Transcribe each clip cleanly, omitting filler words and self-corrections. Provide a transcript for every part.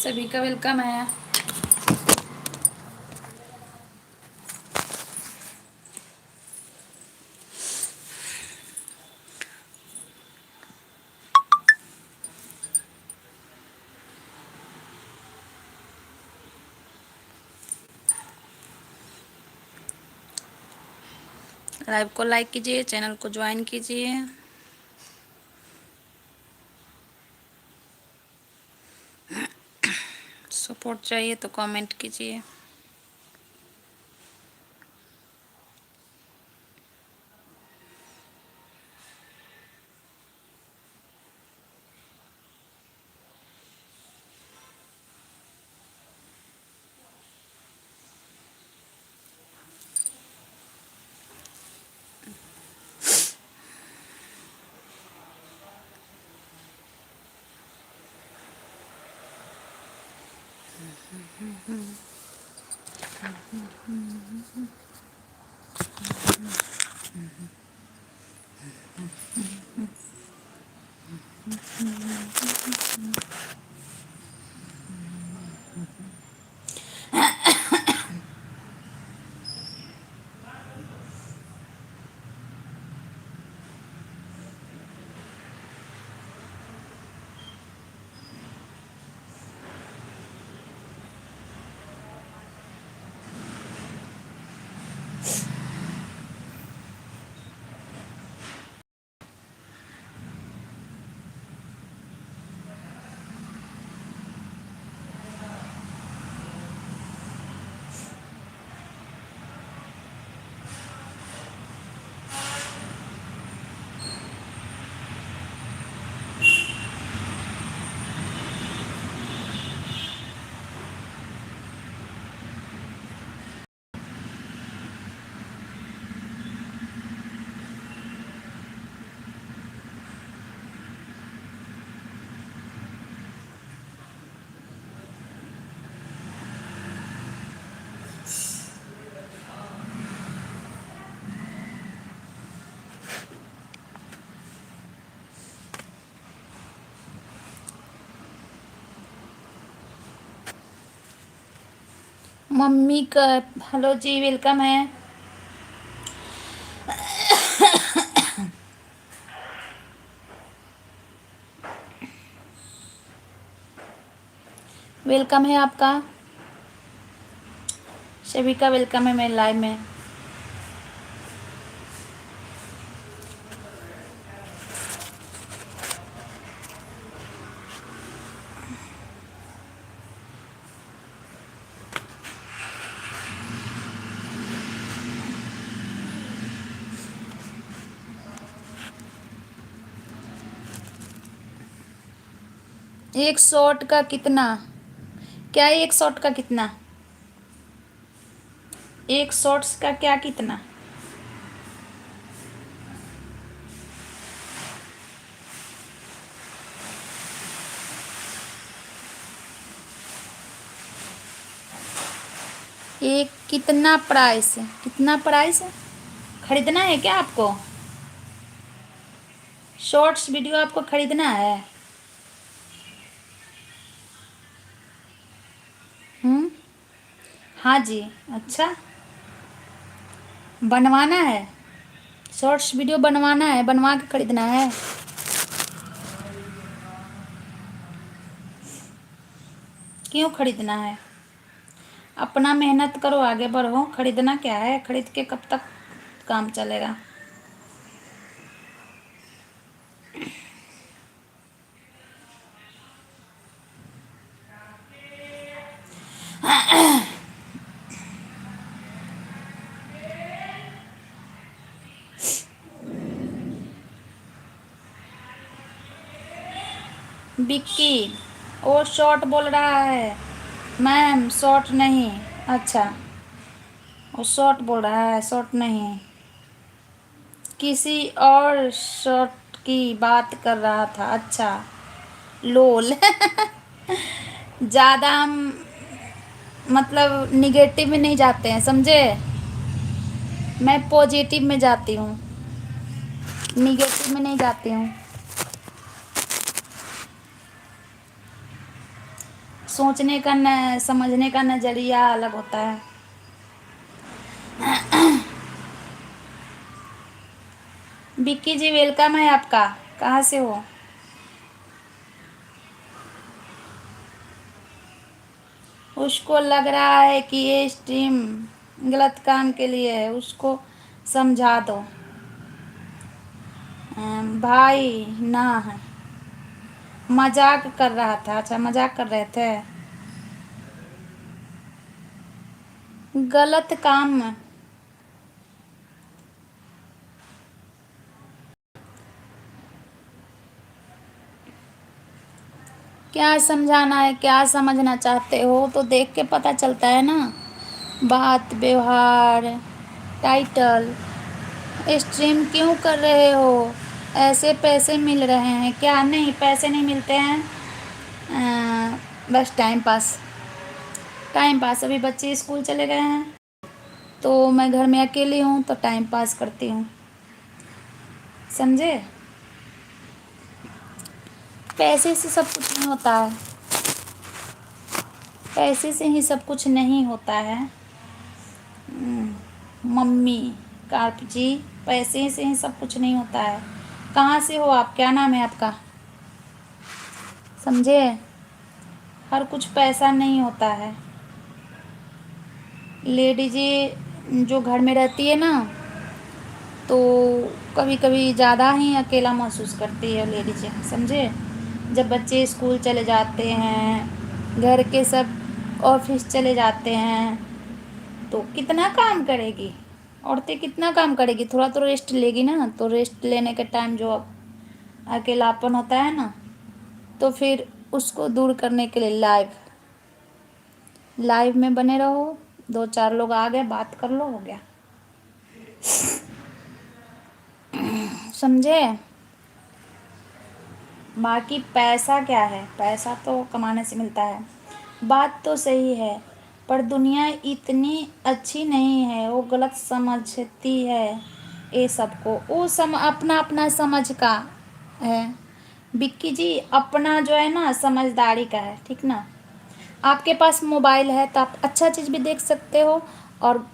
सभी का वेलकम है। लाइव को लाइक कीजिए, चैनल को ज्वाइन कीजिए। सपोर्ट चाहिए तो कमेंट कीजिए। मम्मी का हेलो जी, वेलकम है। वेलकम है आपका, सभी का वेलकम है मेरे लाइव में। एक शॉट का कितना? क्या एक शॉट का कितना? एक शॉट्स का क्या कितना? एक कितना प्राइस है? कितना प्राइस है? खरीदना है क्या आपको? शॉर्ट्स वीडियो आपको खरीदना है? हाँ जी। अच्छा, बनवाना है? शॉर्ट्स वीडियो बनवाना है, बनवा के खरीदना है? क्यों खरीदना है? अपना मेहनत करो, आगे बढ़ो। खरीदना क्या है? खरीद के कब तक काम चलेगा? विक्की, वो शॉर्ट बोल रहा है। मैम शॉर्ट नहीं। अच्छा, वो शॉर्ट बोल रहा है, शॉर्ट नहीं। किसी और शॉर्ट की बात कर रहा था। अच्छा, लोल। ज़्यादा हम मतलब निगेटिव में नहीं जाते हैं, समझे? मैं पॉजिटिव में जाती हूँ, निगेटिव में नहीं जाती हूँ। सोचने का न समझने का नज़रिया अलग होता है। विक्की जी वेलकम है आपका। कहाँ से हो? उसको लग रहा है कि ये स्ट्रीम गलत काम के लिए है, उसको समझा दो। भाई ना है, मजाक कर रहा था। अच्छा मजाक कर रहे थे। गलत काम में क्या समझाना है, क्या समझना चाहते हो तो देख के पता चलता है ना। बात व्यवहार टाइटल स्ट्रीम क्यों कर रहे हो? ऐसे पैसे मिल रहे हैं क्या? नहीं, पैसे नहीं मिलते हैं। बस टाइम पास। Time pass. अभी बच्चे स्कूल चले गए हैं तो मैं घर में अकेली हूँ तो टाइम पास करती हूँ, समझे? पैसे से सब कुछ नहीं होता है। पैसे से ही सब कुछ नहीं होता है। मम्मी कार्प जी, पैसे से ही सब कुछ नहीं होता है। कहाँ से हो आप? क्या नाम है आपका? समझे? हर कुछ पैसा नहीं होता है। लेडीज़ें जो घर में रहती है ना तो कभी कभी ज़्यादा ही अकेला महसूस करती है लेडीज़ें, समझे? जब बच्चे स्कूल चले जाते हैं, घर के सब ऑफिस चले जाते हैं तो कितना काम करेगी औरतें? कितना काम करेगी? थोड़ा तो रेस्ट लेगी ना। तो रेस्ट लेने के टाइम जो अकेलापन होता है ना, तो फिर उसको दूर करने के लिए लाइव लाइव में बने रहो। दो चार लोग आ गए, बात कर लो, हो गया। समझे? बाकी पैसा क्या है? पैसा तो कमाने से मिलता है। बात तो सही है, पर दुनिया इतनी अच्छी नहीं है, वो गलत समझती है ये सबको। वो अपना अपना समझ का है। बिक्की जी अपना जो है ना समझदारी का है, ठीक ना? आपके पास मोबाइल है तो आप अच्छा चीज़ भी देख सकते हो और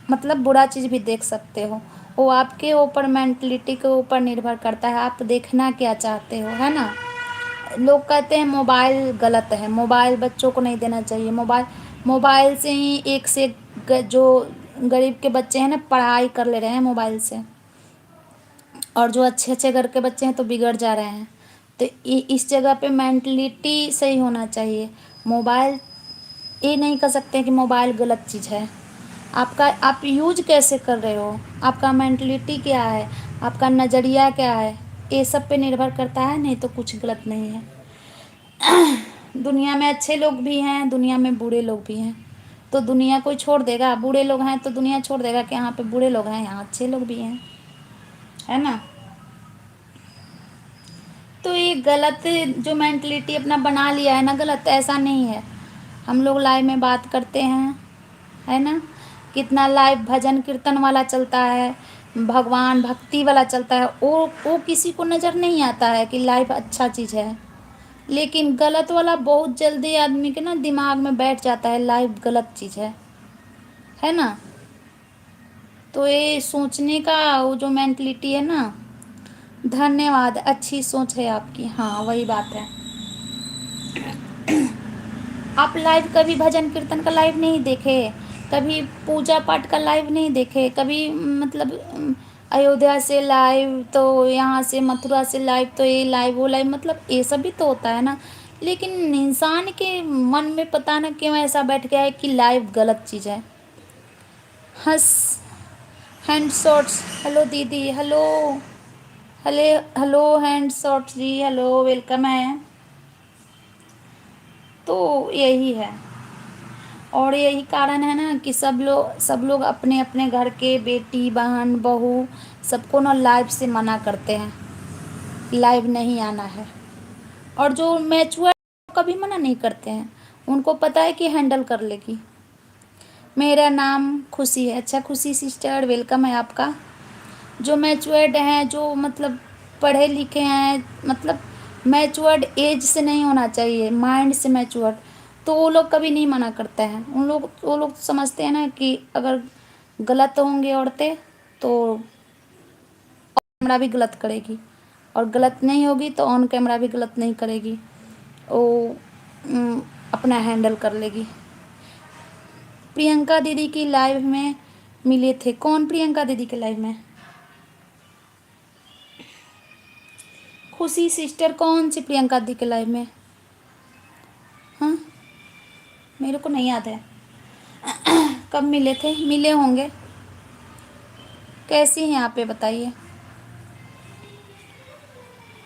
मतलब बुरा चीज़ भी देख सकते हो। वो आपके ऊपर मेंटलिटी के ऊपर निर्भर करता है, आप देखना क्या चाहते हो, है ना? लोग कहते हैं मोबाइल गलत है, मोबाइल बच्चों को नहीं देना चाहिए। मोबाइल मोबाइल से ही एक से जो गरीब के बच्चे हैं ना पढ़ाई कर ले रहे हैं मोबाइल से, और जो अच्छे अच्छे घर के बच्चे हैं तो बिगड़ जा रहे हैं। तो इस जगह पे मेंटलिटी सही होना चाहिए। मोबाइल ये नहीं कर सकते कि मोबाइल गलत चीज़ है। आपका आप यूज कैसे कर रहे हो, आपका मेंटलिटी क्या है, आपका नज़रिया क्या है, ये सब पे निर्भर करता है। नहीं तो कुछ गलत नहीं है। दुनिया में अच्छे लोग भी हैं, दुनिया में बुरे लोग भी हैं। तो दुनिया कोई छोड़ देगा? बुरे लोग हैं तो दुनिया छोड़ देगा कि यहाँ पे बुरे लोग हैं, यहाँ अच्छे लोग भी हैं, है ना? तो ये गलत जो मेंटलिटी अपना बना लिया है ना, गलत ऐसा नहीं है। हम लोग लाइव में बात करते हैं, है ना? कितना लाइव भजन कीर्तन वाला चलता है, भगवान भक्ति वाला चलता है। वो किसी को नज़र नहीं आता है कि लाइव अच्छा चीज़ है। लेकिन गलत वाला बहुत जल्दी आदमी के ना दिमाग में बैठ जाता है, लाइव गलत चीज़ है ना? तो ये सोचने का वो जो मेंटलिटी है ना, धन्यवाद, अच्छी सोच है आपकी। हाँ वही बात है। आप लाइव कभी भजन कीर्तन का लाइव नहीं देखे, कभी पूजा पाठ का लाइव नहीं देखे, कभी मतलब अयोध्या से लाइव तो यहाँ से मथुरा से लाइव तो ये लाइव वो लाइव, मतलब ये सब भी तो होता है ना। लेकिन इंसान के मन में पता ना क्यों ऐसा बैठ गया है कि लाइव गलत चीज़ है। हंस हैंड शॉट्स, हेलो दीदी, hello hello hello hand shots जी, हेलो वेलकम है। तो यही है, और यही कारण है ना कि सब लोग अपने अपने घर के बेटी बहन बहू सबको ना लाइव से मना करते हैं, लाइव नहीं आना है। और जो मैच्योर कभी मना नहीं करते हैं, उनको पता है कि हैंडल कर लेगी। मेरा नाम खुशी है। अच्छा खुशी सिस्टर वेलकम है आपका। जो मैच्योर्ड हैं, जो मतलब पढ़े लिखे हैं, मतलब मैच्योर्ड एज से नहीं होना चाहिए, माइंड से मैच्योर्ड। तो वो लोग कभी नहीं मना करते हैं। वो लोग समझते हैं ना कि अगर गलत होंगे औरतें तो कैमरा भी गलत करेगी, और गलत नहीं होगी तो ऑन कैमरा भी गलत नहीं करेगी, वो अपना हैंडल कर लेगी। प्रियंका दीदी की लाइव में मिले थे। कौन प्रियंका दीदी के लाइव में? खुशी सिस्टर कौन सी प्रियंका दी के लाइव में? हाँ, मेरे को नहीं याद है। कब मिले थे? मिले होंगे। कैसी हैं आप, ये बताइए।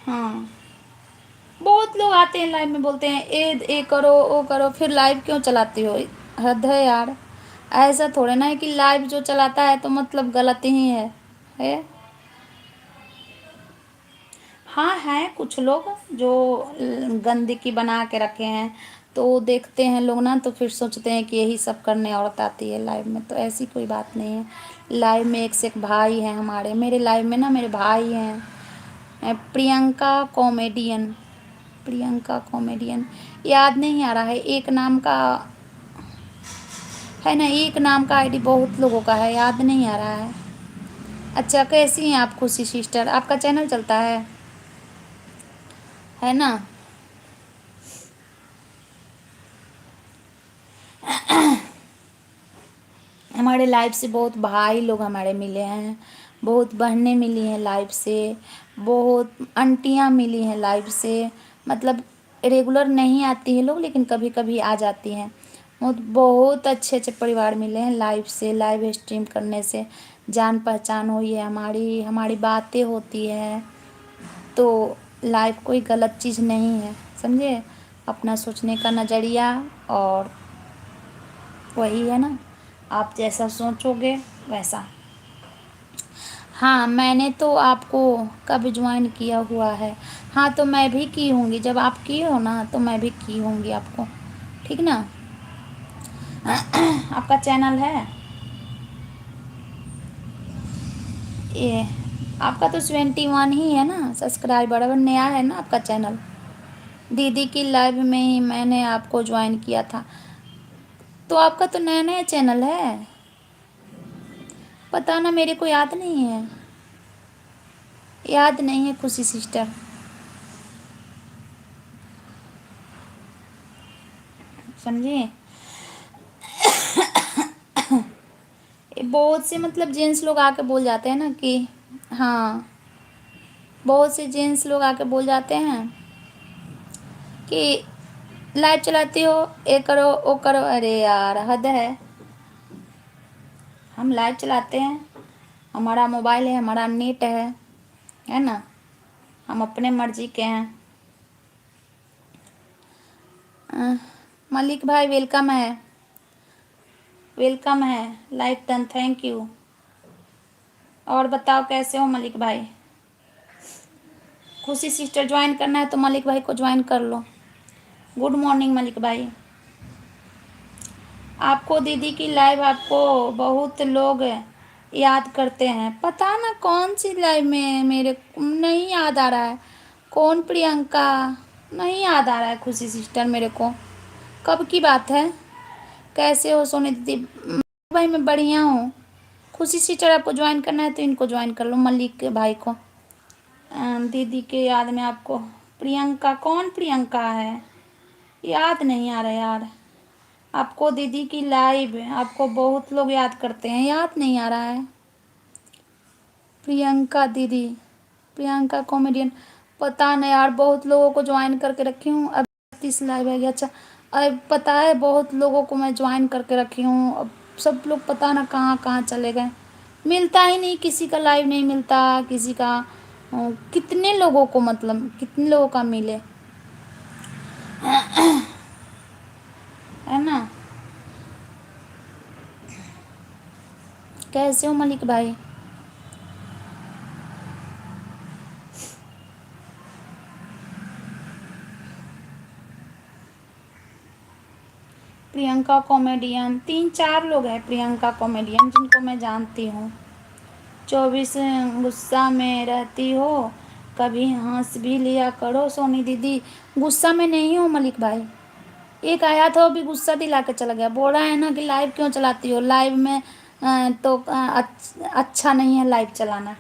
हाँ, बहुत लोग आते हैं लाइव में, बोलते हैं ए करो ओ करो, फिर लाइव क्यों चलाती हो? हद है यार। ऐसा थोड़े ना है कि लाइव जो चलाता है तो मतलब गलत ही है? हाँ, हैं कुछ लोग जो गंदगी बना के रखे हैं, तो देखते हैं लोग ना, तो फिर सोचते हैं कि यही सब करने औरत आती है लाइव में। तो ऐसी कोई बात नहीं है। लाइव में एक से एक भाई हैं हमारे। मेरे लाइव में ना मेरे भाई हैं। प्रियंका कॉमेडियन, प्रियंका कॉमेडियन याद नहीं आ रहा है। एक नाम का है ना, एक नाम का आईडी बहुत लोगों का है, याद नहीं आ रहा है। अच्छा, कैसी हैं आप खुशी सिस्टर? आपका चैनल चलता है ना? हमारे लाइव से बहुत भाई लोग हमारे मिले हैं, बहुत बहनें मिली हैं लाइव से, बहुत आंटियाँ मिली हैं लाइव से। मतलब रेगुलर नहीं आती हैं लोग, लेकिन कभी कभी आ जाती हैं। बहुत बहुत अच्छे अच्छे परिवार मिले हैं लाइव से। लाइव स्ट्रीम करने से जान पहचान हुई है हमारी, हमारी बातें होती है। तो लाइव कोई गलत चीज़ नहीं है, समझे? अपना सोचने का नज़रिया और वही है ना, आप जैसा सोचोगे वैसा। हाँ, मैंने तो आपको कब ज्वाइन किया हुआ है? हाँ, तो मैं भी की होंगी, जब आप की हो ना तो मैं भी की होंगी आपको, ठीक ना? आपका चैनल है ये? आपका तो 21 ही है ना सब्सक्राइबर, अगर नया है ना आपका चैनल। दीदी की लाइव में ही मैंने आपको ज्वाइन किया था, तो आपका तो नया नया चैनल है। पता ना, मेरे को याद नहीं है, याद नहीं है खुशी सिस्टर, समझिए। बहुत से मतलब जेंट्स लोग आके बोल जाते हैं ना कि हाँ, बहुत से जेंट्स लोग आके बोल जाते हैं कि लाइव चलाती हो, ये करो वो करो। अरे यार, हद है। हम लाइव चलाते हैं, हमारा मोबाइल है, हमारा नेट है ना, हम अपने मर्जी के हैं। मलिक भाई वेलकम है, वेलकम है। Live done, thank you. और बताओ कैसे हो मलिक भाई? खुशी सिस्टर ज्वाइन करना है तो मलिक भाई को ज्वाइन कर लो। गुड मॉर्निंग मलिक भाई। आपको दीदी की लाइव आपको बहुत लोग याद करते हैं, पता ना कौन सी लाइव में, मेरे नहीं याद आ रहा है। कौन प्रियंका? नहीं याद आ रहा है खुशी सिस्टर मेरे को, कब की बात है? कैसे हो सोनी दीदी? भाई मैं बढ़िया हूँ। खुशी सिस्टर आपको ज्वाइन करना है तो इनको ज्वाइन कर लो, मलिक के भाई को। दीदी के याद में आपको प्रियंका, कौन प्रियंका है? याद नहीं आ रहा यार। आपको दीदी की लाइव आपको बहुत लोग याद करते हैं, याद नहीं आ रहा है। प्रियंका दीदी, प्रियंका कॉमेडियन, पता नहीं यार, बहुत लोगों को ज्वाइन करके रखी हूँ। अब 30 लाइव है अच्छा। अब पता है बहुत लोगों को मैं ज्वाइन करके रखी हूँ, अब सब लोग पता ना कहाँ कहाँ चले गए। मिलता ही नहीं, किसी का लाइव नहीं मिलता, किसी का कितने लोगों को, मतलब कितने लोगों का मिले, है ना? कैसे हो मलिक भाई? प्रियंका कॉमेडियन, 3-4 लोग हैं प्रियंका कॉमेडियन जिनको मैं जानती हूँ। 24 गुस्सा में रहती हो, कभी हंस भी लिया करो सोनी दीदी। गुस्सा में नहीं हो मलिक भाई। एक आया था वो भी गुस्सा दिला के चला गया, बोल रहा है ना कि लाइव क्यों चलाती हो, लाइव में तो अच्छा नहीं है लाइव चलाना।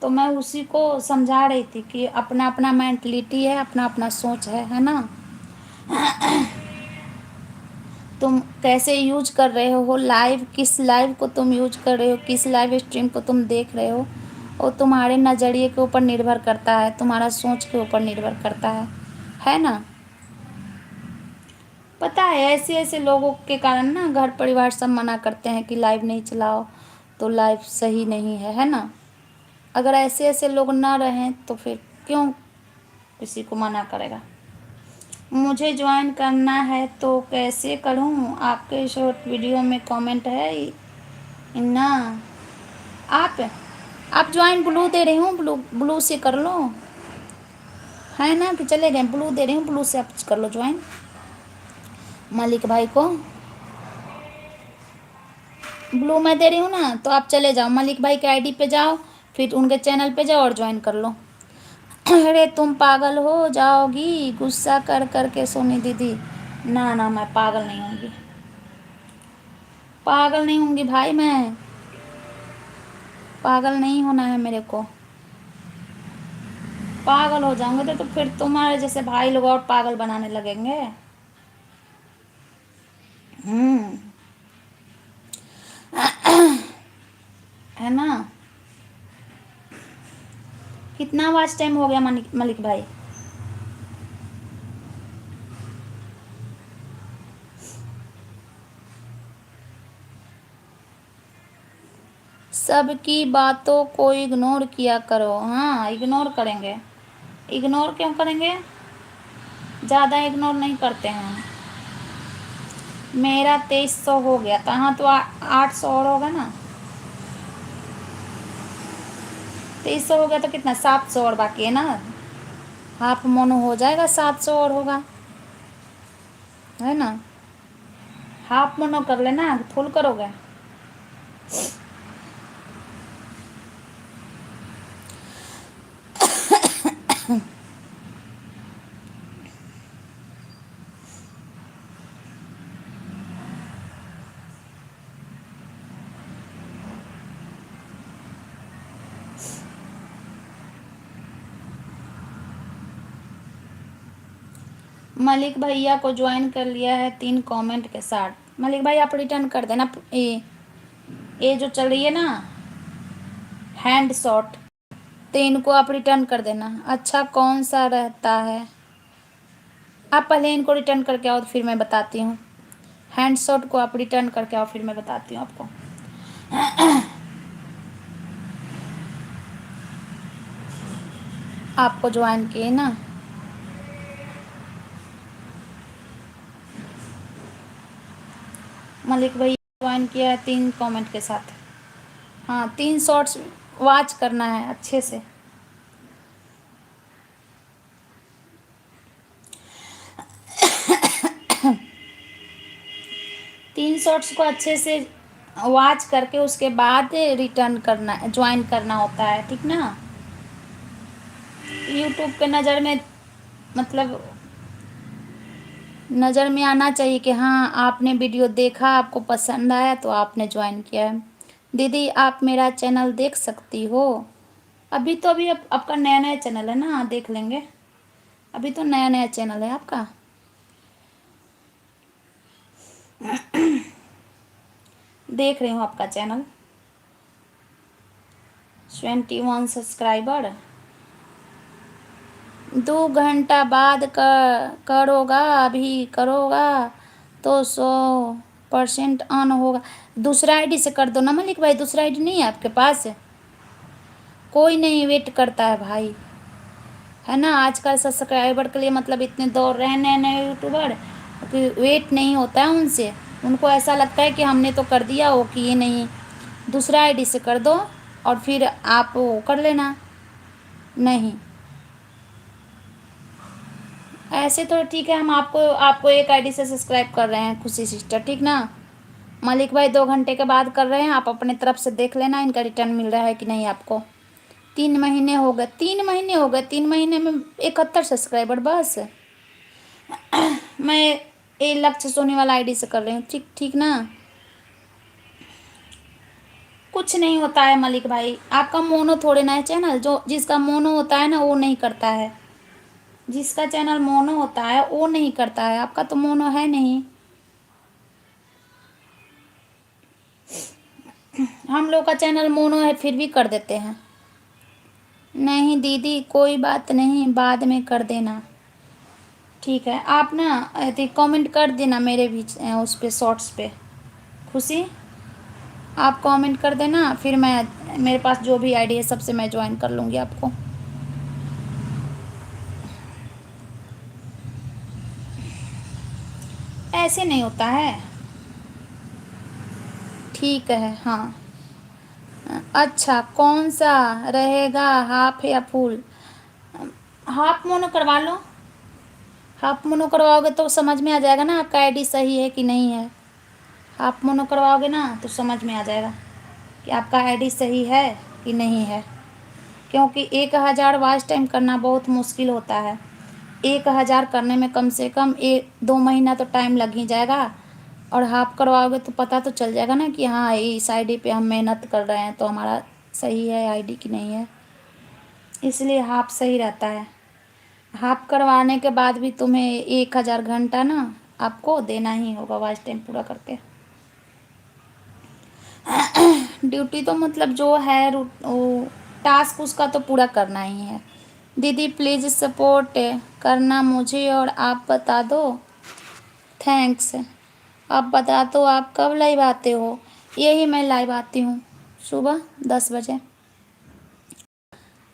तो मैं उसी को समझा रही थी कि अपना अपना मेंटलिटी है, अपना अपना सोच है ना। तुम कैसे यूज कर रहे हो लाइव, किस लाइव को तुम यूज कर रहे हो, किस लाइव स्ट्रीम को तुम देख रहे हो, वो तुम्हारे नज़रिए के ऊपर निर्भर करता है, तुम्हारा सोच के ऊपर निर्भर करता है ना। पता है ऐसे ऐसे लोगों के कारण ना घर परिवार सब मना करते हैं कि लाइव नहीं चलाओ, तो लाइव सही नहीं है ना। अगर ऐसे ऐसे लोग ना रहें तो फिर क्यों किसी को मना करेगा। मुझे ज्वाइन करना है तो कैसे करूं, आपके शॉर्ट वीडियो में कमेंट है ना। आप ज्वाइन ब्लू दे रही हूँ, ब्लू से कर लो, है ना कि चले गए। ब्लू दे रही हूँ, ब्लू से आप कर लो ज्वाइन मलिक भाई को। ब्लू मैं दे रही हूँ ना, तो आप चले जाओ मलिक भाई के आईडी पे जाओ, फिर उनके चैनल पे जाओ और ज्वाइन कर लो। अरे तुम पागल हो जाओगी गुस्सा कर कर के सोनी दीदी। ना ना मैं पागल नहीं होंगी, पागल नहीं होंगी भाई, मैं पागल नहीं होना है मेरे को। पागल हो जाऊंगे तो फिर तुम्हारे जैसे भाई लोग और पागल बनाने लगेंगे। है ना। कितना वाच टाइम हो गया मलिक भाई। सबकी बातों को इग्नोर किया करो। हाँ इग्नोर करेंगे, इग्नोर क्यों करेंगे, ज़्यादा इग्नोर नहीं करते हैं। मेरा 2300 हो गया था, हाँ तो 800 और होगा ना। 2300 हो गया तो कितना 700 और बाकी है ना, हाफ मोनो हो जाएगा, 700 और होगा, है ना। हाफ मोनो कर लेना, फुल करोगे। मलिक भैया को ज्वाइन कर लिया है 3 कमेंट के साथ। मलिक भाई आप रिटर्न कर देना, ये जो चल रही है ना हैंड शॉट, तो इनको आप रिटर्न कर देना। अच्छा कौन सा रहता है, आप पहले इनको रिटर्न करके आओ फिर मैं बताती हूँ। हैंड शॉट को आप रिटर्न करके आओ फिर मैं बताती हूँ आपको। आपको ज्वाइन किए ना, मलिक भाई ज्वाइन किया है 3 कमेंट के साथ। हाँ 3 शॉट्स वॉच करना है अच्छे से। 3 शॉट्स को अच्छे से वॉच करके उसके बाद रिटर्न करना, ज्वाइन करना होता है, ठीक ना। यूट्यूब के नज़र में मतलब नज़र में आना चाहिए कि हाँ आपने वीडियो देखा, आपको पसंद आया तो आपने ज्वाइन किया है। दीदी आप मेरा चैनल देख सकती हो। अभी तो अभी आपका नया नया चैनल है ना, देख लेंगे, अभी तो नया नया चैनल है आपका। देख रही हूँ आपका चैनल, 21 सब्सक्राइबर। 2 घंटा बाद करोगा, अभी करोगा तो 100% ऑन होगा। दूसरा आईडी से कर दो ना मलिक भाई, दूसरा आईडी नहीं है आपके पास। कोई नहीं वेट करता है भाई, है ना। आजकल सब्सक्राइबर के लिए मतलब इतने दौड़ रहे हैं नए नए यूट्यूबर कि वेट नहीं होता है उनसे। उनको ऐसा लगता है कि हमने तो कर दिया, वो कि ये नहीं, दूसरा आईडी से कर दो और फिर आप वो कर लेना। नहीं ऐसे तो ठीक है, हम आपको आपको एक आईडी से सब्सक्राइब कर रहे हैं खुशी सिस्टर, ठीक ना। मलिक भाई 2 घंटे के बाद कर रहे हैं, आप अपने तरफ से देख लेना इनका रिटर्न मिल रहा है कि नहीं आपको, 3 महीने हो गए, 3 महीने हो गए, 3 महीने में 71 सब्सक्राइबर बस। मैं ये लक्ष्य सोनी वाला आईडी से कर रही हूँ, ठीक ठीक ना। कुछ नहीं होता है मलिक भाई, आपका मोनो थोड़े ना है चैनल, जो जिसका मोनो होता है ना वो नहीं करता है, जिसका चैनल मोनो होता है वो नहीं करता है, आपका तो मोनो है नहीं। हम लोग का चैनल मोनो है फिर भी कर देते हैं। नहीं दीदी कोई बात नहीं, बाद में कर देना, ठीक है। आप ना कमेंट कर देना मेरे भी उस पे शॉर्ट्स पे, खुशी आप कमेंट कर देना, फिर मैं मेरे पास जो भी आईडी है सबसे मैं ज्वाइन कर लूँगी आपको। ऐसे नहीं होता है, ठीक है हाँ। अच्छा कौन सा रहेगा, हाफ या फुल? हाफ मोनो करवा लो, हाफ मोनो करवाओगे तो समझ में आ जाएगा ना आपका आईडी सही है कि नहीं है। हाफ मोनो करवाओगे ना तो समझ में आ जाएगा कि आपका आईडी सही है कि नहीं है, क्योंकि 1000 वॉच टाइम करना बहुत मुश्किल होता है। 1000 करने में कम से कम 1-2 महीना तो टाइम लग ही जाएगा, और हाफ करवाओगे तो पता तो चल जाएगा ना कि हाँ इस आईडी पे हम मेहनत कर रहे हैं तो हमारा सही है आईडी कि नहीं है, इसलिए हाफ सही रहता है। हाफ करवाने के बाद भी तुम्हें 1000 घंटा ना आपको देना ही होगा वॉच टाइम पूरा करके। ड्यूटी तो मतलब जो है वो टास्क उसका तो पूरा करना ही है। दीदी प्लीज़ सपोर्ट करना मुझे और आप बता दो, थैंक्स। आप बता दो आप कब लाइव आते हो? यही मैं लाइव आती हूँ सुबह 10 बजे।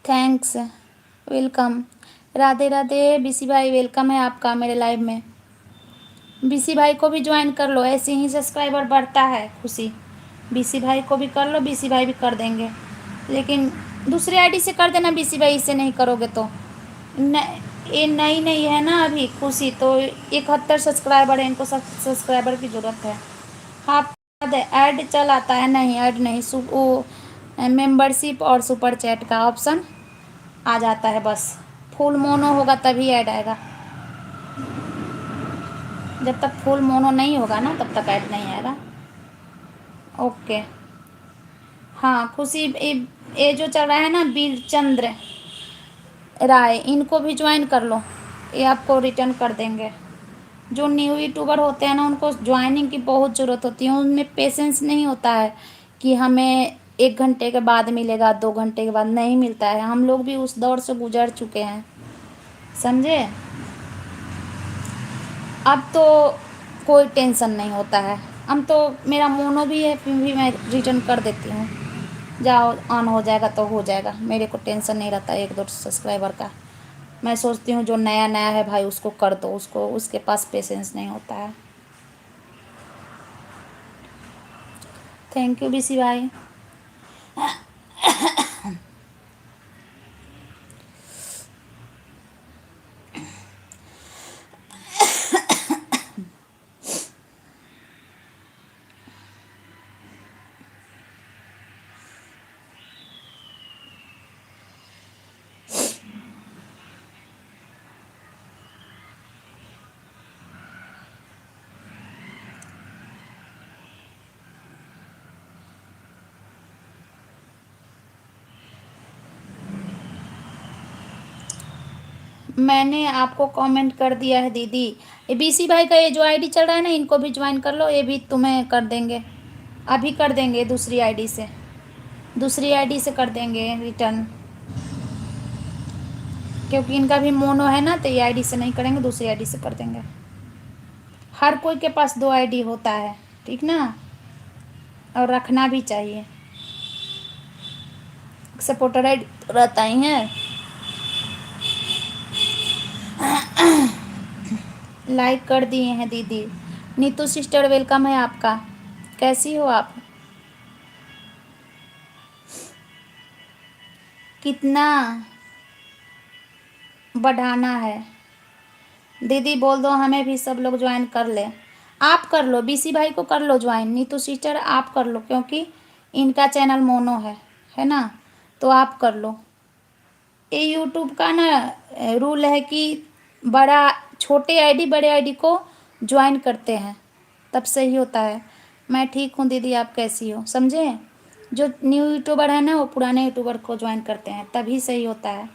Thanks, welcome. Radhe Radhe BC भाई, वेलकम है आपका मेरे लाइव में। बीसी भाई को भी ज्वाइन कर लो, ऐसे ही सब्सक्राइबर बढ़ता है खुशी। बीसी भाई को भी कर लो, बीसी भाई भी कर देंगे, लेकिन दूसरी आईडी से कर देना बीसी भाई, इससे नहीं करोगे तो ये नई नई है ना अभी खुशी, तो 71 सब्सक्राइबर है, इनको सब्सक्राइबर की ज़रूरत है। हाँ ऐड चल आता है, नहीं ऐड नहीं, वो मेंबरशिप और सुपर चैट का ऑप्शन आ जाता है, बस फुल मोनो होगा तभी ऐड आएगा, जब तक फुल मोनो नहीं होगा ना तब तक ऐड नहीं आएगा। ओके हाँ खुशी, ये जो चल रहा है ना वीरचंद्र राय, इनको भी ज्वाइन कर लो, ये आपको रिटर्न कर देंगे। जो न्यू यूट्यूबर होते हैं ना उनको ज्वाइनिंग की बहुत ज़रूरत होती है, उनमें पेशेंस नहीं होता है कि हमें 1 घंटे के बाद मिलेगा, 2 घंटे के बाद नहीं मिलता है। हम लोग भी उस दौर से गुजर चुके हैं, समझे। अब तो कोई टेंशन नहीं होता है, हम तो मेरा मोनो भी है फिर भी मैं रिटर्न कर देती हूँ, जाओ ऑन हो जाएगा तो हो जाएगा, मेरे को टेंशन नहीं रहता 1-2 सब्सक्राइबर का। मैं सोचती हूँ जो नया नया है भाई उसको कर दो, उसको उसके पास पेशेंस नहीं होता है। थैंक यू बीसी भाई। मैंने आपको कमेंट कर दिया है दीदी। ये बीसी भाई का ये जो आईडी चल रहा है ना इनको भी ज्वाइन कर लो, ये भी तुम्हें कर देंगे, अभी कर देंगे दूसरी आईडी से, दूसरी आईडी से कर देंगे रिटर्न, क्योंकि इनका भी मोनो है ना, तो ये आईडी से नहीं करेंगे, दूसरी आईडी से कर देंगे। हर कोई के पास 2 आईडी होता है, ठीक ना, और रखना भी चाहिए, सपोर्टर आईडी रहता ही है। लाइक कर दिए हैं दीदी। नीतू सिस्टर वेलकम है आपका, कैसी हो आप? कितना बढ़ाना है दीदी बोल दो, हमें भी सब लोग ज्वाइन कर ले। आप कर लो, बीसी भाई को कर लो ज्वाइन, नीतू सिस्टर आप कर लो, क्योंकि इनका चैनल मोनो है ना, तो आप कर लो। ये यूट्यूब का ना रूल है कि बड़ा छोटे आईडी बड़े आईडी को ज्वाइन करते हैं, तब सही होता है। मैं ठीक हूँ दीदी, आप कैसी हो? समझे? जो न्यू यूट्यूबर है ना वो पुराने यूट्यूबर को ज्वाइन करते हैं, तभी सही होता है।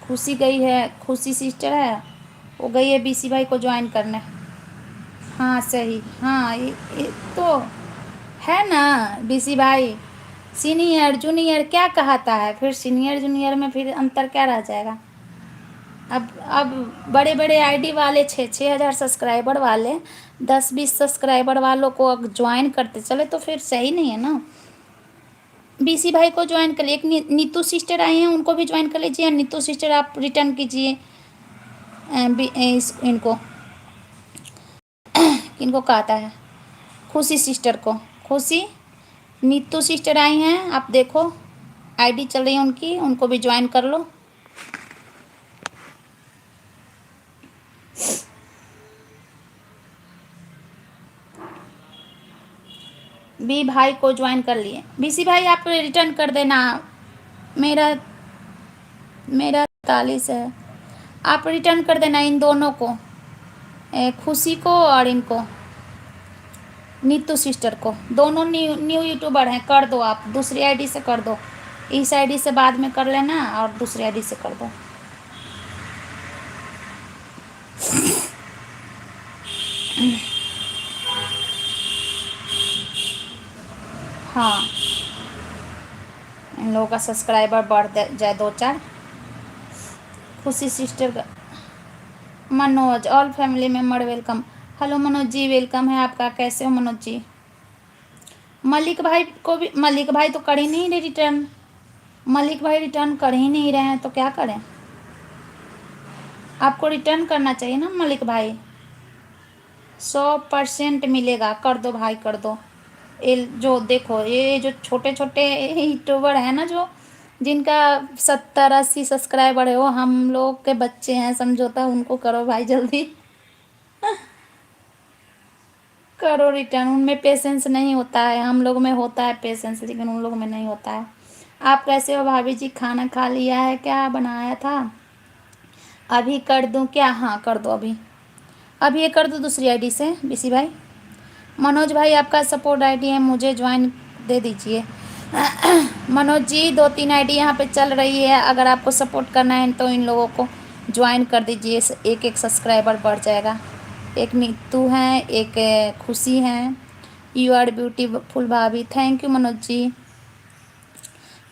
खुशी गई है, खुशी सिस्टर है, वो गई है बीसी भाई को ज्वाइन करने। हाँ सही, हाँ ये तो है ना बीसी भाई। सीनियर जूनियर क्या कहता है फिर? सीनियर जूनियर में फिर अंतर क्या रह जाएगा? अब बड़े बड़े आईडी वाले 6-6 हज़ार सब्सक्राइबर वाले 10-20 सब्सक्राइबर वालों को अगर ज्वाइन करते चले तो फिर सही नहीं है ना। बीसी भाई को ज्वाइन कर लिए, एक नीतू सिस्टर आई हैं उनको भी ज्वाइन कर लीजिए। नीतू सिस्टर आप रिटर्न कीजिए इनको, किनको कहता है, खुशी सिस्टर को। खुशी नीतू सिस्टर आई हैं, आप देखो आईडी चल रही है उनकी, उनको भी ज्वाइन कर लो। बी भाई को ज्वाइन कर लिए। बीसी भाई आप रिटर्न कर देना, मेरा मेरा 43 है, आप रिटर्न कर देना इन दोनों को, खुशी को और इनको नीतू सिस्टर को। दोनों न्यू न्यू यूट्यूबर हैं, कर दो आप, दूसरी आईडी से कर दो। इस आईडी से बाद में कर लेना और दूसरी आईडी से कर दो। हाँ इन लोगों का सब्सक्राइबर बढ़ जाए 2-4। खुशी सिस्टर का Manoj, all family member welcome. Hello Manoj ji, welcome है आपका, कैसे हो मनोज जी? मलिक भाई को भी, मलिक भाई तो कर ही नहीं रहे रिटर्न, मलिक भाई रिटर्न कर ही नहीं रहे हैं तो क्या करें? आपको रिटर्न करना चाहिए ना मलिक भाई, 100% मिलेगा। कर दो भाई कर दो। ये जो देखो ये जो छोटे छोटे यूट्यूबर हैं ना, जो जिनका 70-80 सब्सक्राइबर है, वो हम लोग के बच्चे हैं समझौता, उनको करो भाई जल्दी। करो रिटर्न, उनमें पेशेंस नहीं होता है, हम लोग में होता है पेशेंस लेकिन उन लोग में नहीं होता है। आप कैसे हो भाभी जी? खाना खा लिया है? क्या बनाया था? अभी कर दूं क्या? हाँ कर दो अभी, अभी ये कर दो दूसरी आईडी से बीसी भाई। मनोज भाई आपका सपोर्ट आईडी है, मुझे ज्वाइन दे दीजिए। मनोज जी 2-3 आईडी यहाँ पे चल रही है, अगर आपको सपोर्ट करना है तो इन लोगों को ज्वाइन कर दीजिए, एक एक सब्सक्राइबर बढ़ जाएगा। एक नीतू हैं, एक खुशी हैं। यू आर ब्यूटीफुल भाभी, थैंक यू मनोज जी।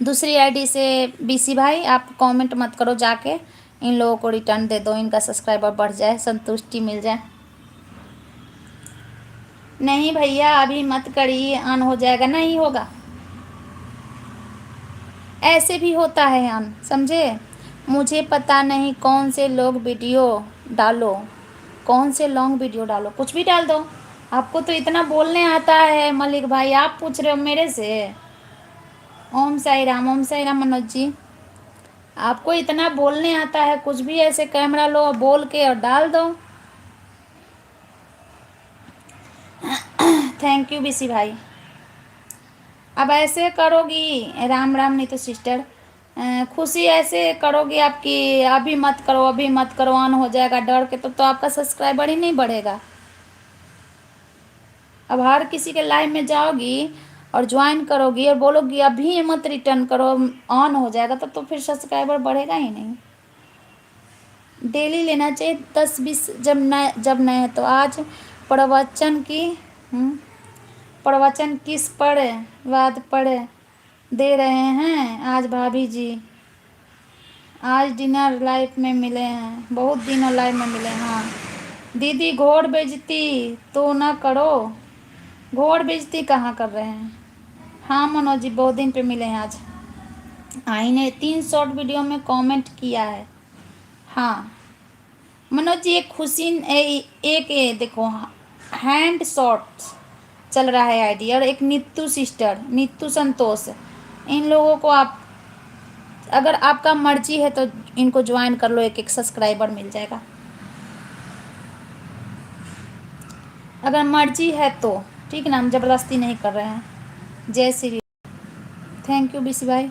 दूसरी आईडी से बीसी भाई आप कमेंट मत करो, जाके इन लोगों को रिटर्न दे दो, इनका सब्सक्राइबर बढ़ जाए, संतुष्टि मिल जाए। नहीं भैया अभी मत करिए, ऑन हो जाएगा। नहीं होगा, ऐसे भी होता है ऑन, समझे? मुझे पता नहीं कौन से लोग वीडियो डालो, कौन से लॉन्ग वीडियो डालो, कुछ भी डाल दो। आपको तो इतना बोलने आता है मलिक भाई, आप पूछ रहे हो मेरे से? ओम साई राम, ओम साई राम मनोज जी। आपको इतना बोलने आता है, कुछ भी ऐसे कैमरा लो और बोल के और डाल दो। थैंक यू बीसी भाई। अब ऐसे करोगी, राम राम नहीं तो सिस्टर खुशी, ऐसे करोगी आपकी, अभी मत करो अभी मत करो, ऑन हो जाएगा डर के, तो आपका सब्सक्राइबर ही नहीं बढ़ेगा। अब हर किसी के लाइव में जाओगी और ज्वाइन करोगी और बोलोगी अभी मत रिटर्न करो, ऑन हो जाएगा, तो फिर सब्सक्राइबर बढ़ेगा ही नहीं। डेली लेना चाहिए 10-20, जब नए तो आज प्रवचन की प्रवचन किस पर वाद पर दे रहे हैं आज भाभी जी? आज डिनर लाइव में मिले हैं, बहुत दिनों लाइव में मिले हैं। हाँ दीदी घोड़ बेइज्जती तो ना करो, घोड़ बेइज्जती कहाँ कर रहे हैं? हाँ मनोज जी बहुत दिन पे मिले हैं आज। आई ने 3 शॉर्ट वीडियो में कमेंट किया है। हाँ मनोज जी, एक खुशी एक देखो हैंड शॉर्ट्स चल रहा है आईडी, और एक नीतू सिस्टर, नीतू संतोष, इन लोगों को आप अगर आपका मर्जी है तो इनको ज्वाइन कर लो, एक एक सब्सक्राइबर मिल जाएगा। अगर मर्जी है तो ठीक है ना, हम ज़बरदस्ती नहीं कर रहे हैं। जय श्री। थैंक यू बीसी भाई।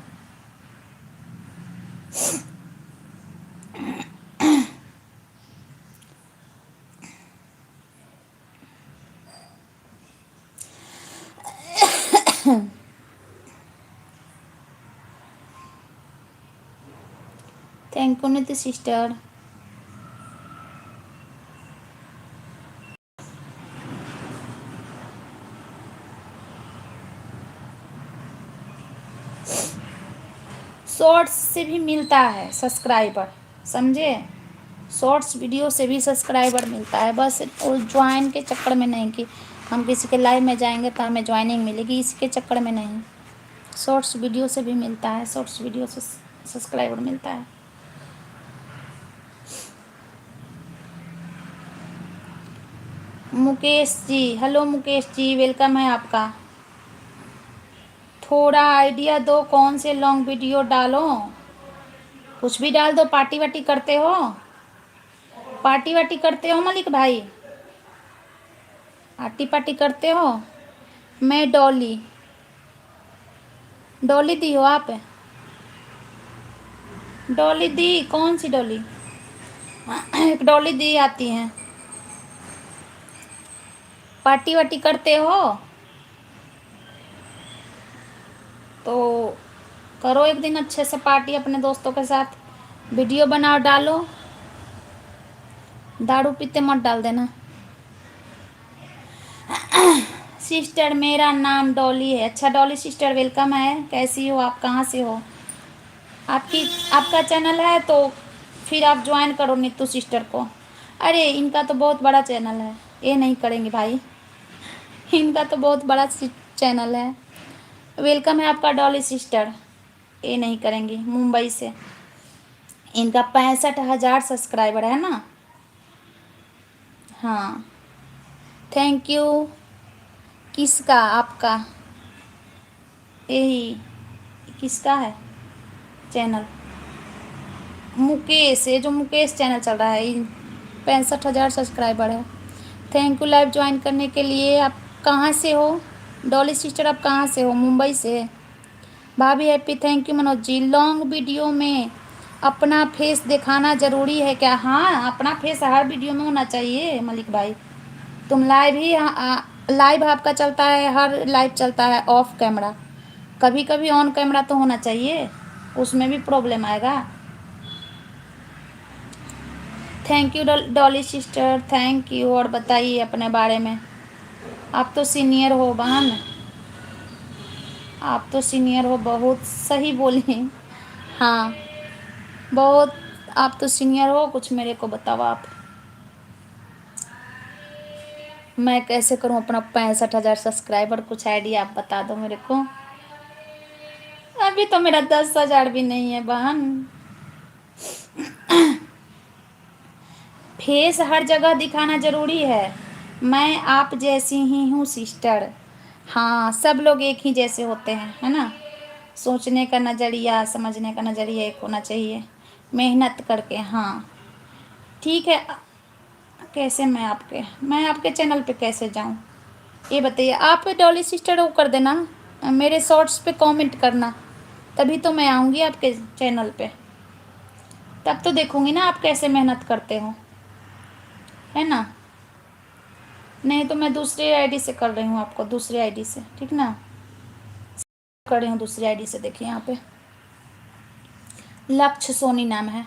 थैंक यू नीति सिस्टर। शॉर्ट्स से भी मिलता है सब्सक्राइबर, समझे? शॉर्ट्स वीडियो से भी सब्सक्राइबर मिलता है, बस वो ज्वाइन के चक्कर में नहीं कि हम किसी के लाइव में जाएंगे तो हमें ज्वाइनिंग मिलेगी, इसके चक्कर में नहीं। शॉर्ट्स वीडियो से भी मिलता है, शॉर्ट्स वीडियो से सब्सक्राइबर मिलता है। मुकेश जी, हेलो मुकेश जी, वेलकम है आपका। थोड़ा आइडिया दो कौन से लॉन्ग वीडियो डालो। कुछ भी डाल दो। पार्टी वार्टी करते हो? पार्टी वार्टी करते हो मलिक भाई? पार्टी पार्टी करते हो? मैं डॉली। डॉली दी हो आप? डॉली दी कौन सी डॉली? एक डॉली दी आती हैं। पार्टी वार्टी करते हो तो करो एक दिन अच्छे से पार्टी अपने दोस्तों के साथ, वीडियो बनाओ डालो। दारू पीते मत डाल देना। सिस्टर मेरा नाम डॉली है। अच्छा डॉली सिस्टर वेलकम है, कैसी हो आप, कहाँ से हो? आपका चैनल है तो फिर आप ज्वाइन करो नीतू सिस्टर को। अरे इनका तो बहुत बड़ा चैनल है, ये नहीं करेंगे भाई। इनका तो बहुत बड़ा चैनल है। वेलकम है आपका डॉली सिस्टर। ये नहीं करेंगी, मुंबई से। इनका 65,000 सब्सक्राइबर है ना। हाँ थैंक यू। किसका? आपका? यही किसका है चैनल? मुकेश, ये जो मुकेश चैनल चल रहा है, 65,000 सब्सक्राइबर है। थैंक यू लाइव ज्वाइन करने के लिए। आप कहाँ से हो डॉली सिस्टर? आप कहाँ से हो? मुंबई से। भाभी happy, thank you Manoj ji. Long video में अपना फेस दिखाना ज़रूरी है क्या? हाँ अपना फेस हर वीडियो में होना चाहिए मलिक भाई। तुम लाइव ही लाइव आपका चलता है, हर लाइव चलता है ऑफ कैमरा, कभी कभी ऑन कैमरा तो होना चाहिए, उसमें भी प्रॉब्लम आएगा। Thank you Dolly sister, thank you. और बताइए अपने बारे में। आप तो सीनियर हो बहन, आप तो सीनियर हो, बहुत सही बोली। हाँ बहुत, आप तो सीनियर हो। कुछ मेरे को बताओ आप, मैं कैसे करूं अपना 65,000 सब्सक्राइबर? कुछ आइडिया आप बता दो मेरे को। अभी तो मेरा 10,000 भी नहीं है बहन। फेस हर जगह दिखाना ज़रूरी है। मैं आप जैसी ही हूँ सिस्टर। हाँ सब लोग एक ही जैसे होते हैं, है ना। सोचने का नज़रिया, समझने का नज़रिया एक होना चाहिए, मेहनत करके। हाँ ठीक है। कैसे मैं आपके चैनल पे कैसे जाऊँ ये बताइए आप? डॉली सिस्टर वो कर देना, मेरे शॉर्ट्स पे कमेंट करना, तभी तो मैं आऊँगी आपके चैनल पे, तब तो देखूँगी ना आप कैसे मेहनत करते हो, है ना। नहीं तो मैं दूसरी आईडी से कर रही हूँ आपको, दूसरी आईडी से, ठीक ना। कर रही हूँ दूसरी आईडी से, देखिए यहाँ पे लक्ष्य सोनी नाम है,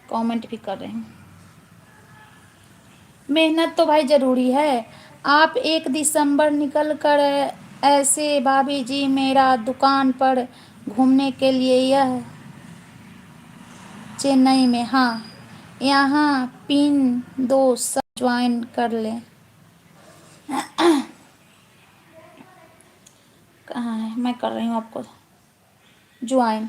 कमेंट भी कर रही हूँ। मेहनत तो भाई ज़रूरी है। आप 1 दिसंबर निकल कर ऐसे भाभी जी मेरा दुकान पर घूमने के लिए, यह चेन्नई में। हाँ यहाँ पिन दो, सब ज्वाइन कर लें। कहाँ है? मैं कर रही हूँ आपको ज्वाइन।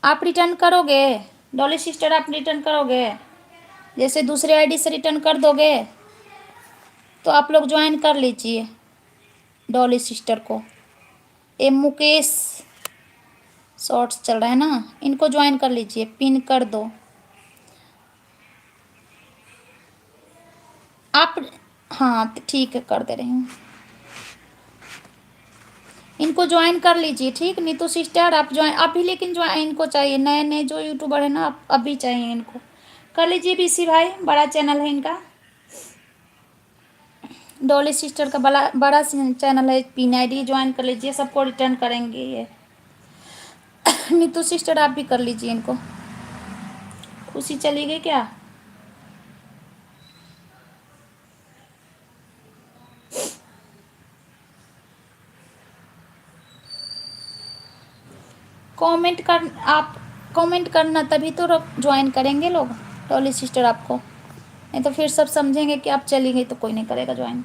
आप रिटर्न करोगे डॉली सिस्टर? आप रिटर्न करोगे? जैसे दूसरे आईडी से रिटर्न कर दोगे तो आप लोग ज्वाइन कर लीजिए डॉली सिस्टर को। ये मुकेश शॉर्ट्स चल रहा है ना, इनको ज्वाइन कर लीजिए, पिन कर दो। आप हाँ तो ठीक है, कर दे रही हूँ। इनको ज्वाइन कर लीजिए, ठीक। नीतू सिस्टर आप ज्वाइन अभी, लेकिन ज्वाइन इनको चाहिए, नए नए जो यूट्यूबर है ना, आप अभी चाहिए इनको। कर लीजिए बीसी भाई, बड़ा चैनल है इनका। डॉली सिस्टर का बड़ा बड़ा चैनल है, पिन आईडी ज्वाइन कर लीजिए, सबको रिटर्न करेंगे ये। नीतू सिस्टर आप भी कर लीजिए इनको। खुशी चली गई क्या? कमेंट कर, आप कमेंट करना तभी तो ज्वाइन करेंगे लोग, डॉली सिस्टर आपको। नहीं तो फिर सब समझेंगे कि आप चली गई तो कोई नहीं करेगा ज्वाइन।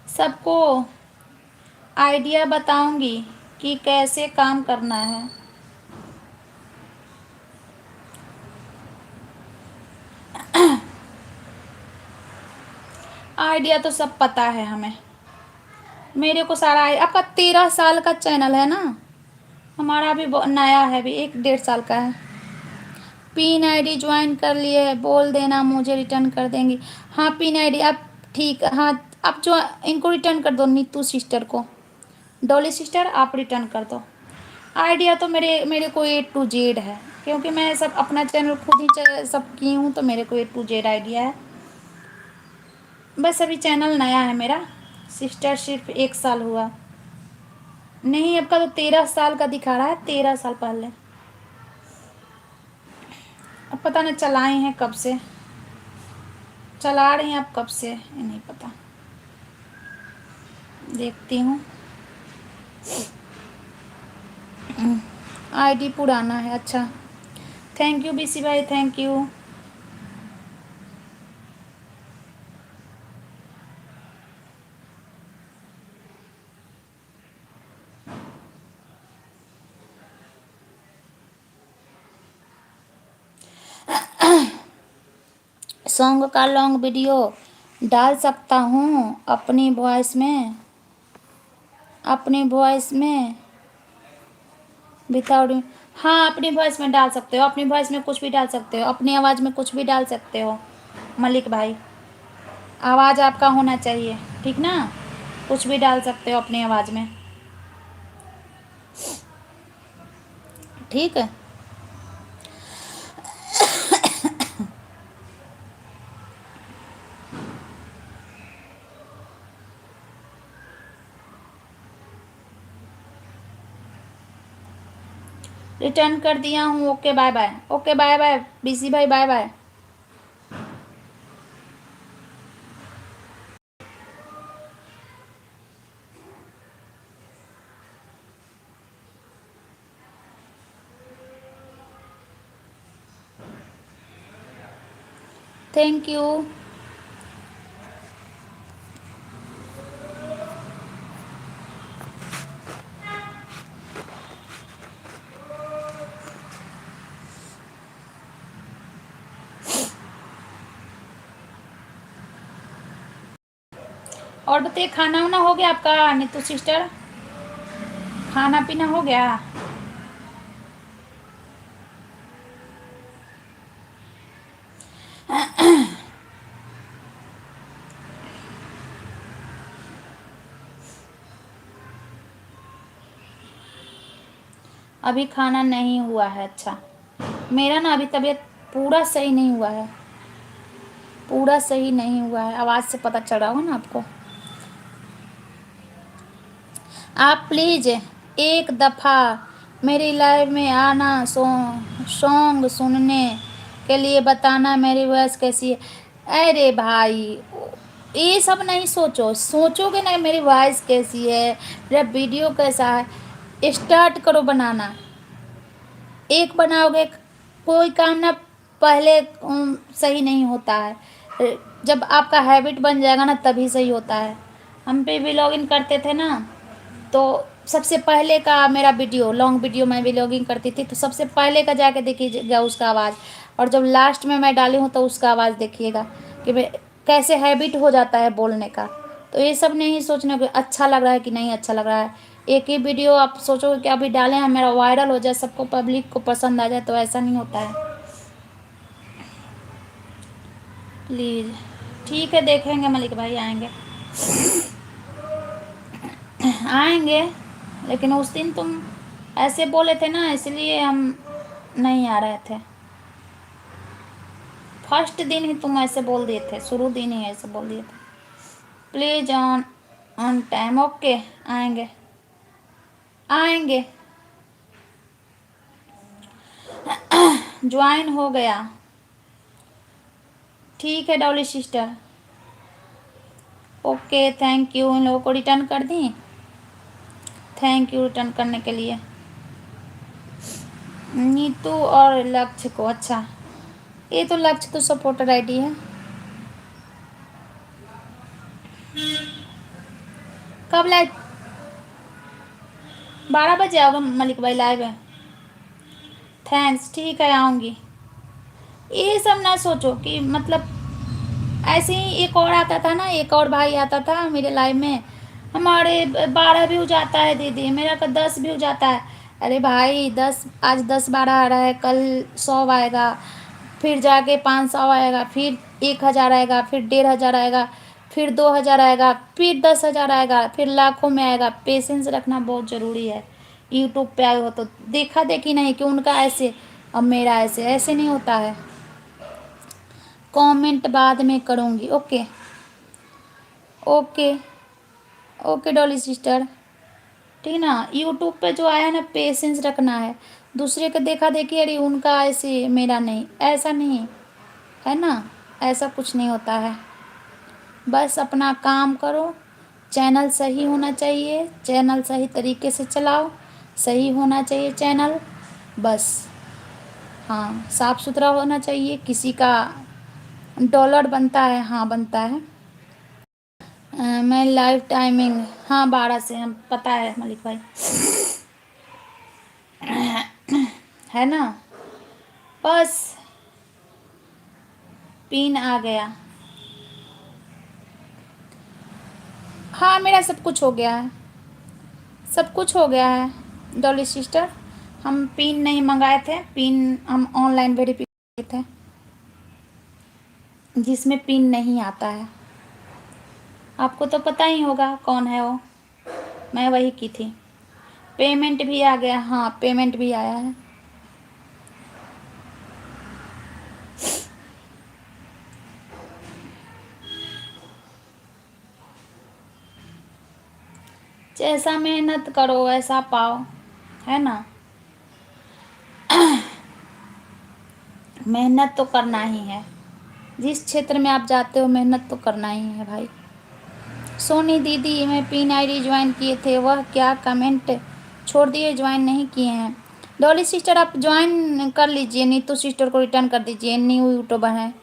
सबको आइडिया बताऊंगी कि कैसे काम करना है। आइडिया तो सब पता है हमें, मेरे को सारा आपका 13 साल का चैनल है ना, हमारा भी नया है, भी 1-1.5 साल का है। पिन आईडी ज्वाइन कर लिए, बोल देना मुझे रिटर्न कर देंगी। हाँ पिन आईडी आप, ठीक। हाँ आप जो इनको रिटर्न कर दो, नीतू सिस्टर को। डॉली सिस्टर आप रिटर्न कर दो। आइडिया तो मेरे को A to Z है, क्योंकि मैं सब अपना चैनल खुद ही सब की हूँ, तो मेरे को A to Z आइडिया है। बस अभी चैनल नया है मेरा, सिस्टर सिर्फ 1 साल हुआ। नहीं आपका तो 13 साल का दिखा रहा है, 13 साल पहले। अब पता नहीं चलाए हैं कब से, चला रही हैं आप कब से, ये नहीं पता, देखती हूँ। आईडी पुराना है, अच्छा। थैंक यू बीसी भाई, थैंक यू। सॉन्ग का लॉन्ग वीडियो डाल सकता हूँ अपनी वॉइस में, विदाउट। हाँ अपनी वॉइस में डाल सकते हो, अपनी वॉइस में कुछ भी डाल सकते हो, अपनी आवाज़ में कुछ भी डाल सकते हो मलिक भाई। आवाज़ आपका होना चाहिए, ठीक ना। कुछ भी डाल सकते हो अपनी आवाज़ में, ठीक है। रिटर्न कर दिया हूँ। Okay bye bye, okay bye bye BC भाई, बाय बाय। Thank you. और बताइए, खाना वाना हो गया आपका नीतू सिस्टर? खाना पीना हो गया? अभी खाना नहीं हुआ है, अच्छा। मेरा ना अभी तबीयत पूरा सही नहीं हुआ है, पूरा सही नहीं हुआ है, आवाज़ से पता चल रहा होगा ना आपको। आप प्लीज़ एक दफ़ा मेरी लाइव में आना, सॉन्ग सुनने के लिए बताना मेरी वॉइस कैसी है। अरे भाई ये सब नहीं सोचो, सोचोगे ना मेरी वॉइस कैसी है, मेरा वीडियो कैसा है, स्टार्ट करो बनाना। एक बनाओगे कोई काम ना, पहले सही नहीं होता है, जब आपका हैबिट बन जाएगा ना तभी सही होता है। हम पे भी लॉगिन करते थे ना, तो सबसे पहले का मेरा वीडियो, लॉन्ग वीडियो मैं भी लॉगिन करती थी, तो सबसे पहले का जाके देखिएगा उसका आवाज़, और जब लास्ट में मैं डाली हूँ तो उसका आवाज़ देखिएगा कि कैसे हैबिट हो जाता है बोलने का। तो ये सब नहीं सोचना कि अच्छा लग रहा है कि नहीं अच्छा लग रहा है। एक ही वीडियो आप सोचोगे कि अभी डालें हैं मेरा वायरल हो जाए, सबको पब्लिक को पसंद आ जाए, तो ऐसा नहीं होता है। प्लीज़। ठीक है, देखेंगे मलिक भाई, आएंगे आएंगे। लेकिन उस दिन तुम ऐसे बोले थे ना, इसलिए हम नहीं आ रहे थे। फर्स्ट दिन ही तुम ऐसे बोल दिए थे, शुरू दिन ही ऐसे बोल दिए थे। Please on on time. Okay, आएंगे आएंगे। ज्वाइन हो गया। ठीक है Dolly sister. Okay, thank you. इन लोगों को रिटर्न कर दी। थैंक यू रिटर्न करने के लिए। नीतू और लक्ष्य को, अच्छा ये तो लक्ष्य तो सपोर्टर आईडी है। कब लाइव? 12 बजे आओगे मलिक भाई लाइव है? थैंक्स, ठीक है आऊँगी। ये सब ना सोचो कि मतलब ऐसे ही एक और आता था ना, एक और भाई आता था मेरे लाइव में, हमारे 12 व्यू जाता है दीदी, मेरा का 10 व्यू जाता है। अरे भाई 10, आज 10-12 आ रहा है, कल 100 आएगा, फिर जाके 500 आएगा, फिर 1000 आएगा, फिर 1500 आएगा, फिर 2000 आएगा, फिर 10,000 आएगा, फिर लाखों में आएगा। पेशेंस रखना बहुत ज़रूरी है। यूट्यूब पे आए हो तो देखा देखी नहीं कि उनका ऐसे अब मेरा ऐसे, ऐसे नहीं होता है। कमेंट बाद में करूँगी। Okay okay okay Dolly sister, ठीक है ना। यूट्यूब पे जो आया है ना, पेशेंस रखना है। दूसरे का देखा देखी, अरे उनका ऐसे मेरा नहीं, ऐसा नहीं है ना, ऐसा कुछ नहीं होता है। बस अपना काम करो, चैनल सही होना चाहिए, चैनल सही तरीके से चलाओ, सही होना चाहिए चैनल, बस। हाँ, साफ़ सुथरा होना चाहिए। किसी का डॉलर बनता है, हाँ बनता है। मैं लाइव टाइमिंग, हाँ 12 से, हम पता है मलिक भाई, है ना। बस पिन आ गया। हाँ मेरा सब कुछ हो गया है, सब कुछ हो गया है डॉली सिस्टर। हम पिन नहीं मंगाए थे, पिन हम ऑनलाइन वेरीफाई किए थे, जिसमें पिन नहीं आता है। आपको तो पता ही होगा कौन है वो, मैं वही की थी। पेमेंट भी आ गया, हाँ पेमेंट भी आया है। जैसा मेहनत करो वैसा पाओ, है ना। मेहनत तो करना ही है, जिस क्षेत्र में आप जाते हो मेहनत तो करना ही है भाई। सोनी दीदी, मैं पिन आईडी ज्वाइन किए थे, वह क्या कमेंट छोड़ दिए, ज्वाइन नहीं किए हैं। डॉली सिस्टर आप ज्वाइन कर लीजिए, नीतू सिस्टर को रिटर्न कर दीजिए, न्यू यूट्यूबर हैं,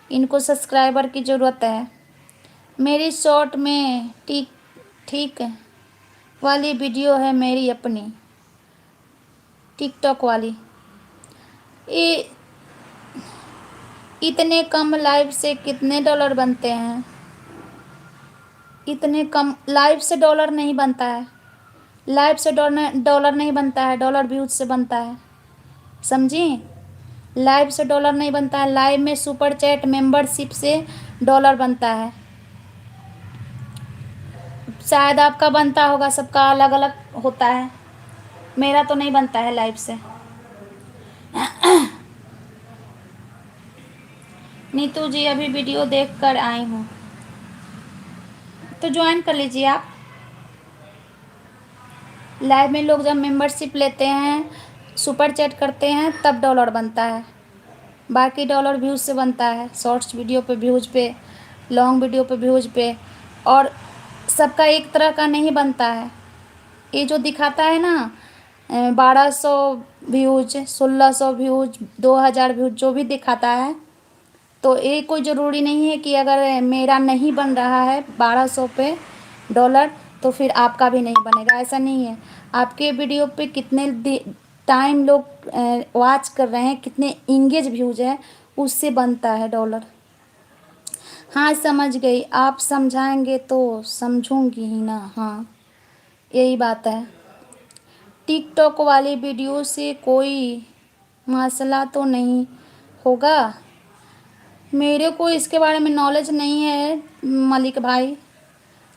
इनको सब्सक्राइबर की ज़रूरत है। मेरी शॉर्ट में ठीक ठीक वाली वीडियो है मेरी अपनी, टिकटॉक वाली। ये इतने कम लाइव से कितने डॉलर बनते हैं? इतने कम लाइव से डॉलर नहीं बनता है, लाइव से डॉलर नहीं बनता है, डॉलर व्यूज से बनता है, समझी। लाइव से डॉलर नहीं बनता है, लाइव में सुपर चैट मेंबरशिप से डॉलर बनता है। शायद आपका बनता होगा, सबका अलग अलग होता है, मेरा तो नहीं बनता है लाइव से। नीतू जी अभी वीडियो देख कर आई हूँ, तो ज्वाइन कर लीजिए आप। लाइव में लोग जब मेंबरशिप लेते हैं, सुपर चैट करते हैं, तब डॉलर बनता है। बाकी डॉलर व्यूज़ से बनता है, शॉर्ट्स वीडियो पे व्यूज़ पे, लॉन्ग वीडियो पे व्यूज़ पे। और सबका एक तरह का नहीं बनता है। ये जो दिखाता है ना 1200 व्यूज, 1600 व्यूज, 2000 व्यूज, जो भी दिखाता है, तो ये कोई ज़रूरी नहीं है कि अगर मेरा नहीं बन रहा है 1200 पे डॉलर तो फिर आपका भी नहीं बनेगा, ऐसा नहीं है। आपके वीडियो पे कितने टाइम लोग वॉच कर रहे हैं, कितने इंगेज व्यूज हैं, उससे बनता है डॉलर। हाँ समझ गई, आप समझाएंगे तो समझूंगी ही ना। हाँ यही बात है। टिकटॉक वाली वीडियो से कोई मसला तो नहीं होगा? मेरे को इसके बारे में नॉलेज नहीं है मलिक भाई,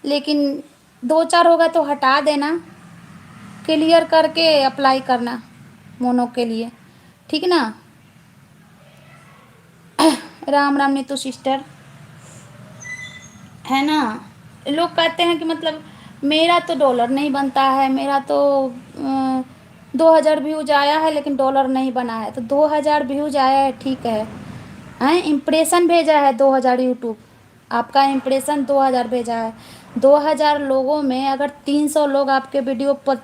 लेकिन दो चार होगा तो हटा देना, क्लियर करके अप्लाई करना मोनो के लिए, ठीक ना। राम राम नीतू सिस्टर, है ना। लोग कहते हैं कि मतलब मेरा तो डॉलर नहीं बनता है, मेरा तो 2000 व्यूज आया है लेकिन डॉलर नहीं बना है। तो 2000 व्यूज आया है ठीक है इम्प्रेशन भेजा है 2000 यूट्यूब, आपका इम्प्रेशन 2000 भेजा है। 2000 लोगों में अगर 300 लोग आपके वीडियो पर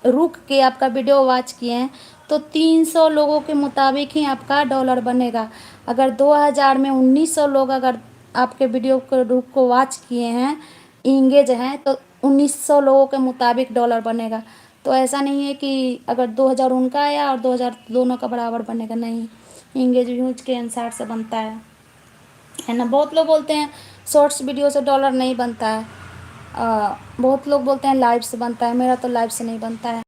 रुक के आपका वीडियो वॉच किए हैं तो 300 लोगों के मुताबिक ही आपका डॉलर बनेगा। अगर 2000 में 1900 लोग अगर आपके वीडियो को रुक को वॉच किए हैं, इंगेज हैं, तो 1900 लोगों के मुताबिक डॉलर बनेगा। तो ऐसा नहीं है कि अगर 2000 उनका आया और 2000 दोनों का बराबर बनेगा, नहीं, इंगेज व्यूज के अनुसार से बनता है ना। बहुत लोग बोलते हैं शॉर्ट्स वीडियो से डॉलर नहीं बनता है, बहुत लोग बोलते हैं लाइव से बनता है, मेरा तो लाइव से नहीं बनता है।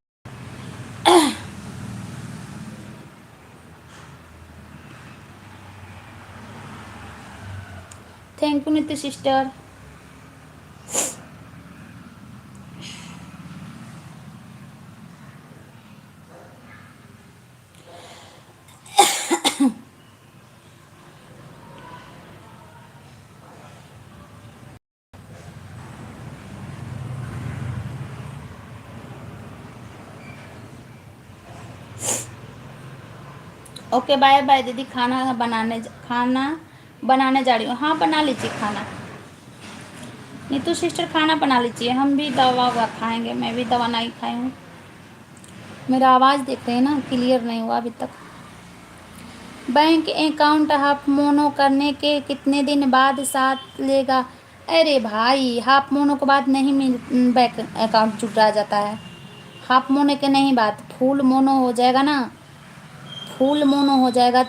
थैंक यू नित्य सिस्टर। ओके बाय बाय दीदी, खाना बनाने जा रही हूँ। हाँ बना लीजिए खाना, नीतू सिस्टर खाना बना लीजिए, हम भी दवा ववा खाएंगे, मैं भी दवा नहीं खाई हूँ। मेरा आवाज़ देख रहे हैं ना, क्लियर नहीं हुआ अभी तक। बैंक अकाउंट हाफ मोनो करने के कितने दिन बाद साथ लेगा? अरे भाई हाफ मोनो के बाद नहीं बैंक अकाउंट जुड़ा जाता है, हाफ मोनो के नहीं बात, फुल मोनो हो जाएगा ना, फुल मोनो हो जाएगा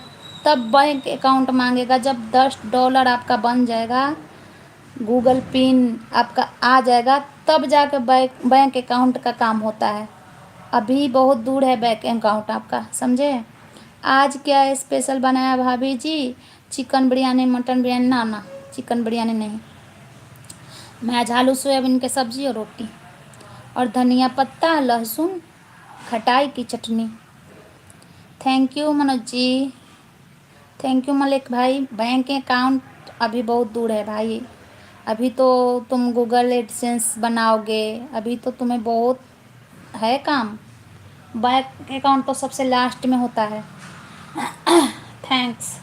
तब बैंक अकाउंट मांगेगा। जब $10 आपका बन जाएगा, गूगल पिन आपका आ जाएगा, तब जाकर बैंक अकाउंट का काम होता है। अभी बहुत दूर है बैंक अकाउंट आपका, समझे। आज क्या स्पेशल बनाया भाभी जी? Chicken biryani, mutton biryani? ना ना, चिकन बिरयानी नहीं, मैं आज आलू सोयाबीन की सब्जी और रोटी और धनिया पत्ता लहसुन खटाई की चटनी। Thank you Manoj ji, thank you Malik भाई। बैंक अकाउंट अभी बहुत दूर है भाई, अभी तो तुम गूगल एडसेंस बनाओगे, अभी तो तुम्हें बहुत है काम। बैंक अकाउंट तो सबसे लास्ट में होता है। थैंक्स।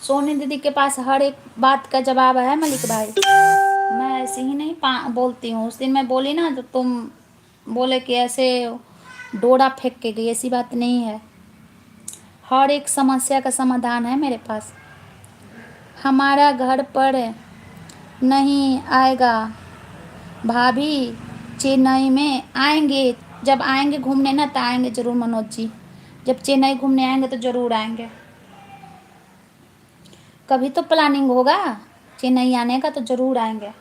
सोनी दीदी के पास हर एक बात का जवाब है मलिक भाई, मैं ऐसे ही नहीं बोलती हूँ। उस दिन मैं बोली ना तो तुम बोले कि ऐसे डोरा फेंक के गई, ऐसी बात नहीं है, हर एक समस्या का समाधान है मेरे पास। हमारा घर पर नहीं आएगा भाभी, चेन्नई में आएंगे, जब आएंगे घूमने ना तो आएंगे ज़रूर मनोज जी, जब चेन्नई घूमने आएंगे तो ज़रूर आएंगे। कभी तो प्लानिंग होगा चेन्नई आने का, तो ज़रूर आएंगे।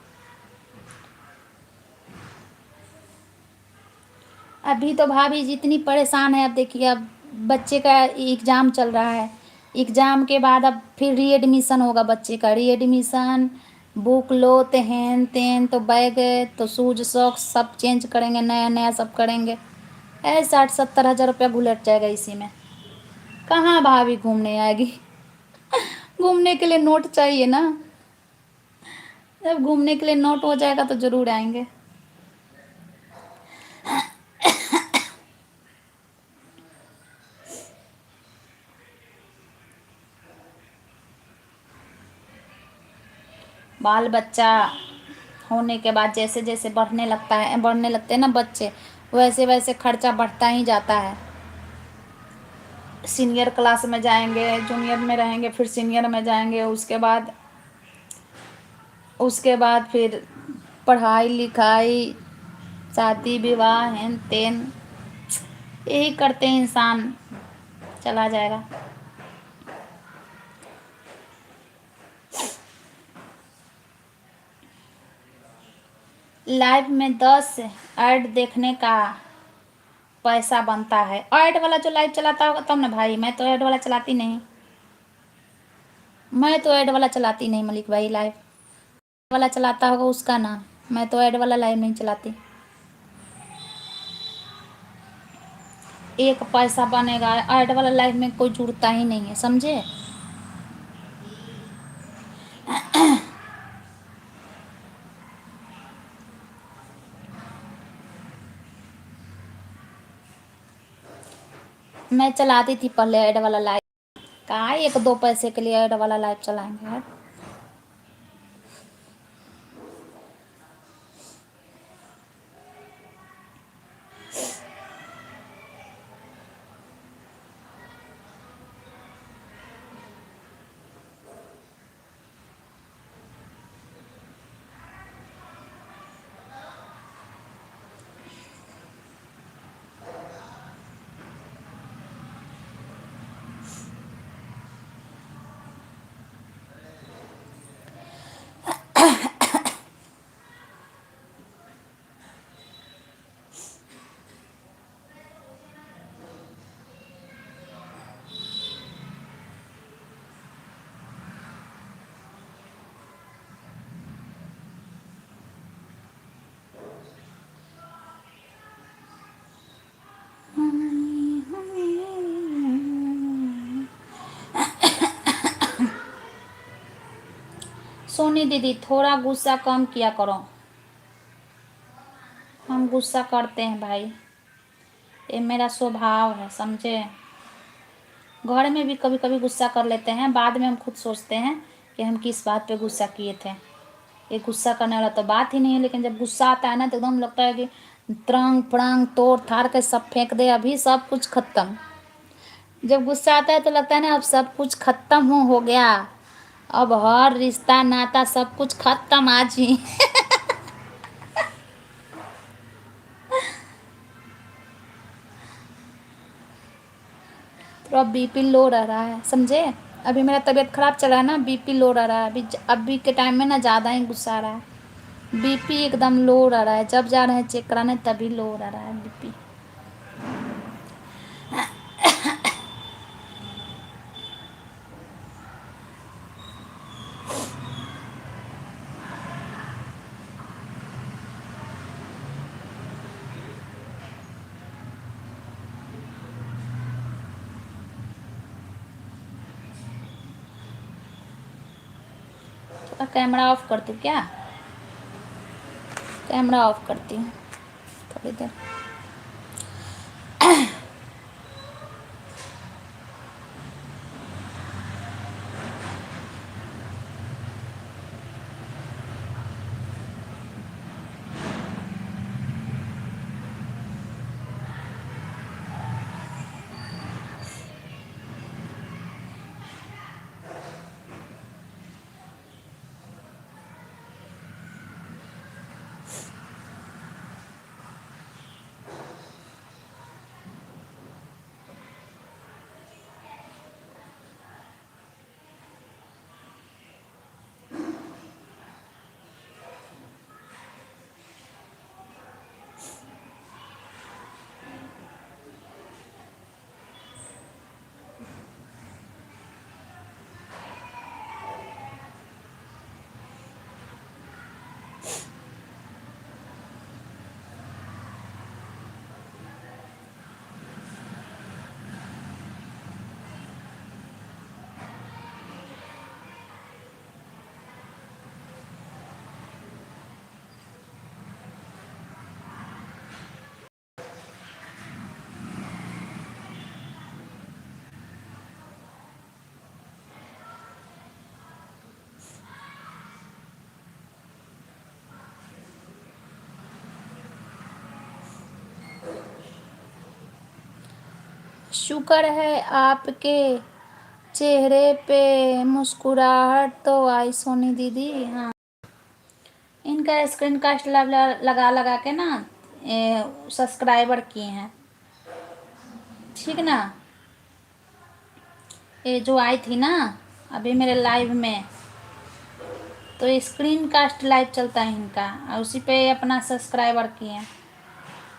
अभी तो भाभी जितनी परेशान है, अब देखिए अब बच्चे का एग्ज़ाम चल रहा है, एग्ज़ाम के बाद अब फिर रीएडमिशन होगा बच्चे का, रीएडमिशन, बुक लो तो हेन तेन, तो बैग तो शूज सॉक्स सब चेंज करेंगे, नया नया सब करेंगे, 60-70 हज़ार रुपया घुलट जाएगा इसी में। कहाँ भाभी घूमने आएगी? घूमने के लिए नोट चाहिए ना, जब घूमने के लिए नोट हो जाएगा तो ज़रूर आएंगे। बाल बच्चा होने के बाद जैसे जैसे बढ़ने लगते हैं ना बच्चे, वैसे वैसे खर्चा बढ़ता ही जाता है। सीनियर क्लास में जाएंगे, जूनियर में रहेंगे, फिर सीनियर में जाएंगे, उसके बाद फिर पढ़ाई लिखाई, शादी विवाह, हेन तेन, यही करते इंसान चला जाएगा। लाइव में 10 ऐड देखने का पैसा बनता है। ऐड वाला जो लाइव चलाता होगा तब ना भाई, मैं तो ऐड वाला चलाती नहीं, मैं तो ऐड वाला चलाती नहीं मलिक भाई। लाइव वाला चलाता होगा उसका ना, मैं तो ऐड वाला लाइव नहीं चलाती। एक पैसा बनेगा, ऐड वाला लाइव में कोई जुड़ता ही नहीं है, समझे। मैं चलाती थी पहले ऐड वाला लाइव, कहाँ एक दो पैसे के लिए ऐड वाला लाइव चलाएंगे यार। सोनी दीदी थोड़ा गुस्सा कम किया करो, हम गुस्सा करते हैं भाई, ये मेरा स्वभाव है, समझे। घर में भी कभी कभी गुस्सा कर लेते हैं, बाद में हम खुद सोचते हैं कि हम किस बात पे गुस्सा किए थे। ये गुस्सा करने वाला तो बात ही नहीं है, लेकिन जब गुस्सा आता है ना तो एकदम लगता है कि त्रंग पड़ंग तोड़ थाड़ के सब फेंक दे, अभी सब कुछ खत्म। जब गुस्सा आता है तो लगता है ना अब सब कुछ खत्म हो गया, अब हर रिश्ता नाता सब कुछ खत्म आज ही। तो अब बीपी लो रह रहा है, समझे। अभी मेरा तबीयत खराब चला है ना, बीपी लो रह रहा है अभी के टाइम में ना ज़्यादा ही गुस्सा आ रहा है, बीपी एकदम लो रह रहा है। जब जा रहे हैं चेक कराने तभी लो रह रहा है बीपी। तो कैमरा ऑफ कर दूँ क्या, कैमरा ऑफ करती हूँ थोड़ी देर। शुक्र है आपके चेहरे पे मुस्कुराहट तो आई सोनी दीदी। हाँ, इनका स्क्रीन कास्ट लगा लगा के ना सब्सक्राइबर किए हैं, ठीक ना। ये जो आई थी ना अभी मेरे लाइव में, तो स्क्रीन कास्ट लाइव चलता है इनका, और उसी पे अपना सब्सक्राइबर किए हैं।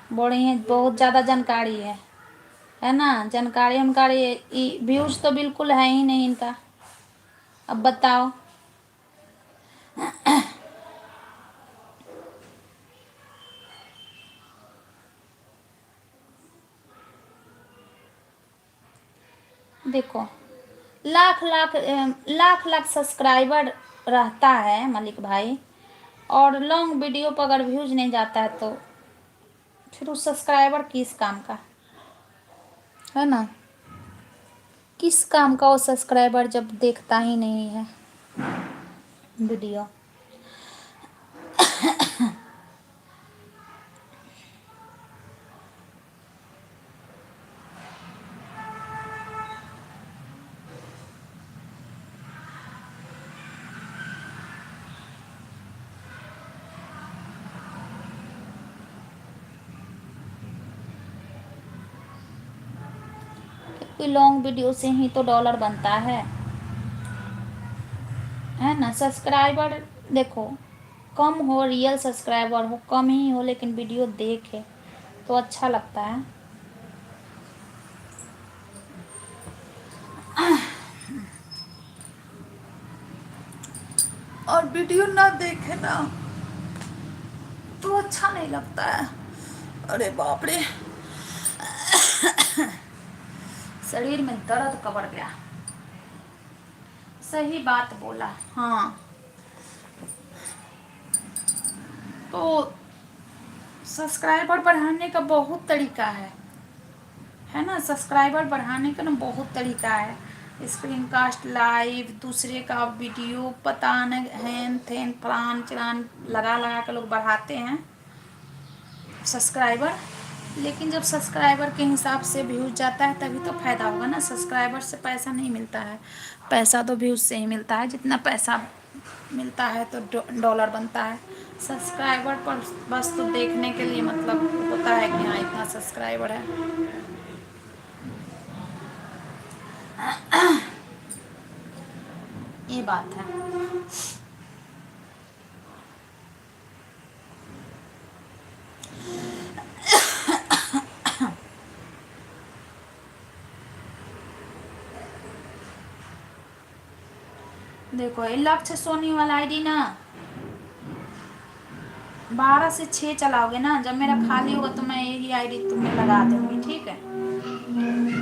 बड़ी हैं, बहुत ज़्यादा जानकारी है ना। जानकारी उनकारी व्यूज तो बिल्कुल है ही नहीं इनका। अब बताओ। देखो, लाख लाख सब्सक्राइबर रहता है मलिक भाई, और लॉन्ग वीडियो पर अगर व्यूज नहीं जाता है तो फिर उस सब्सक्राइबर किस काम का, है ना। किस काम का वो सब्सक्राइबर जब देखता ही नहीं है वीडियो। क्योंकि लॉन्ग वीडियो से ही तो डॉलर बनता है ना। सब्सक्राइबर देखो, कम हो, रियल सब्सक्राइबर हो, कम ही हो, लेकिन वीडियो देखे तो अच्छा लगता है। और वीडियो ना देखे ना तो अच्छा नहीं लगता है। अरे बाप रे, शरीर में दर्द कबर गया। सही बात बोला। हाँ, तो सब्सक्राइबर बढ़ाने का बहुत तरीका है ना। सब्सक्राइबर बढ़ाने का ना बहुत तरीका है। स्क्रीन कास्ट, लाइव, दूसरे का वीडियो, पता न हैन थैन फलान चिलान लगा लगा के लोग बढ़ाते हैं सब्सक्राइबर। लेकिन जब सब्सक्राइबर के हिसाब से व्यूज जाता है तभी तो फ़ायदा होगा ना। सब्सक्राइबर से पैसा नहीं मिलता है, पैसा तो व्यूज से ही मिलता है। जितना पैसा मिलता है तो डॉलर बनता है। सब्सक्राइबर पर बस तो देखने के लिए मतलब होता है कि हाँ इतना सब्सक्राइबर है। ये बात है। देखो, ये लक्ष्य सोनी वाला आईडी ना 12 से 6 चलाओगे ना, जब मेरा खाली होगा तो मैं यही आईडी तुम्हें लगा दूंगी, ठीक है।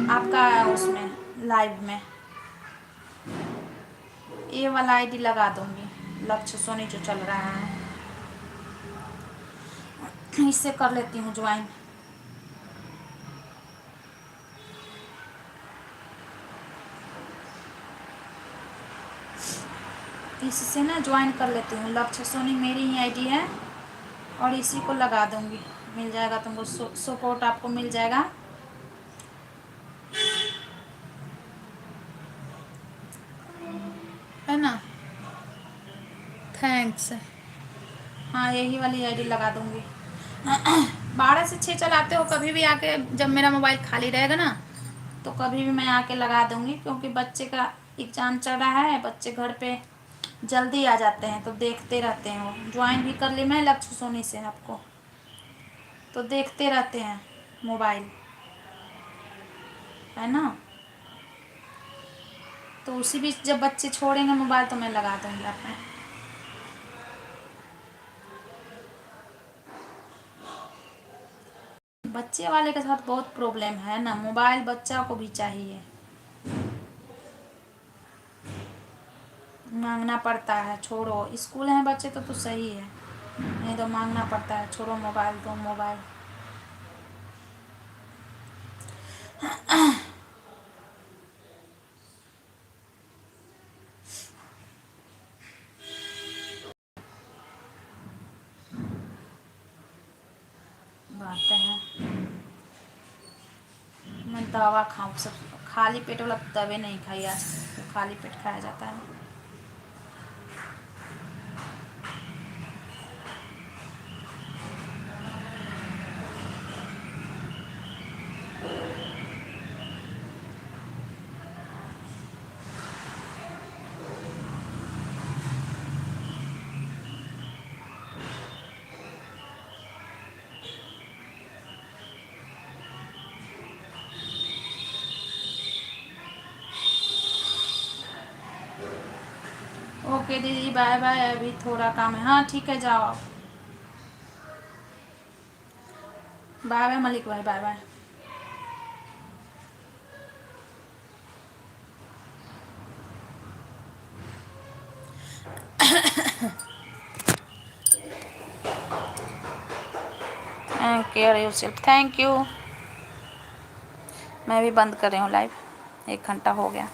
आपका उसमें लाइव में ये वाला आईडी लगा दूंगी, लक्ष्य सोनी जो चल रहा है। इससे कर लेती हूँ ज्वाइन। इससे ना ज्वाइन कर लेती हूँ। लक्ष्य सोनी मेरी ही आईडी है और इसी को लगा दूंगी। मिल जाएगा तुमको, सपोर्ट आपको मिल जाएगा, है ना। थैंक्स। हाँ, यही वाली आईडी लगा दूंगी। 12 से 6 चलाते हो, कभी भी आके, जब मेरा मोबाइल खाली रहेगा ना तो कभी भी मैं आके लगा दूंगी। क्योंकि बच्चे का एग्ज़ाम चल रहा है, बच्चे घर पे जल्दी आ जाते हैं तो देखते रहते हैं। वो ज्वाइन भी कर ली मैं लक्ष्य सोनी से आपको, तो देखते रहते हैं मोबाइल, है ना। तो उसी बीच जब बच्चे छोड़ेंगे मोबाइल तो मैं लगा दूंगी अपने। बच्चे वाले के साथ बहुत प्रॉब्लम है ना, मोबाइल बच्चा को भी चाहिए, मांगना पड़ता है। छोड़ो, स्कूल हैं बच्चे तो सही है, नहीं तो मांगना पड़ता है, छोड़ो मोबाइल, दो मोबाइल। बात है। मैं दवा खाऊँ, सब खाली पेट वाला दवे नहीं खाई आज, तो खाली पेट खाया जाता है। ओके दीदी, बाय बाय, अभी थोड़ा काम है। हाँ ठीक है, जाओ आप। बाय बाय मलिक भाई, bye bye. Care yourself, thank you. मैं भी बंद कर रही हूँ लाइव, 1 घंटा हो गया।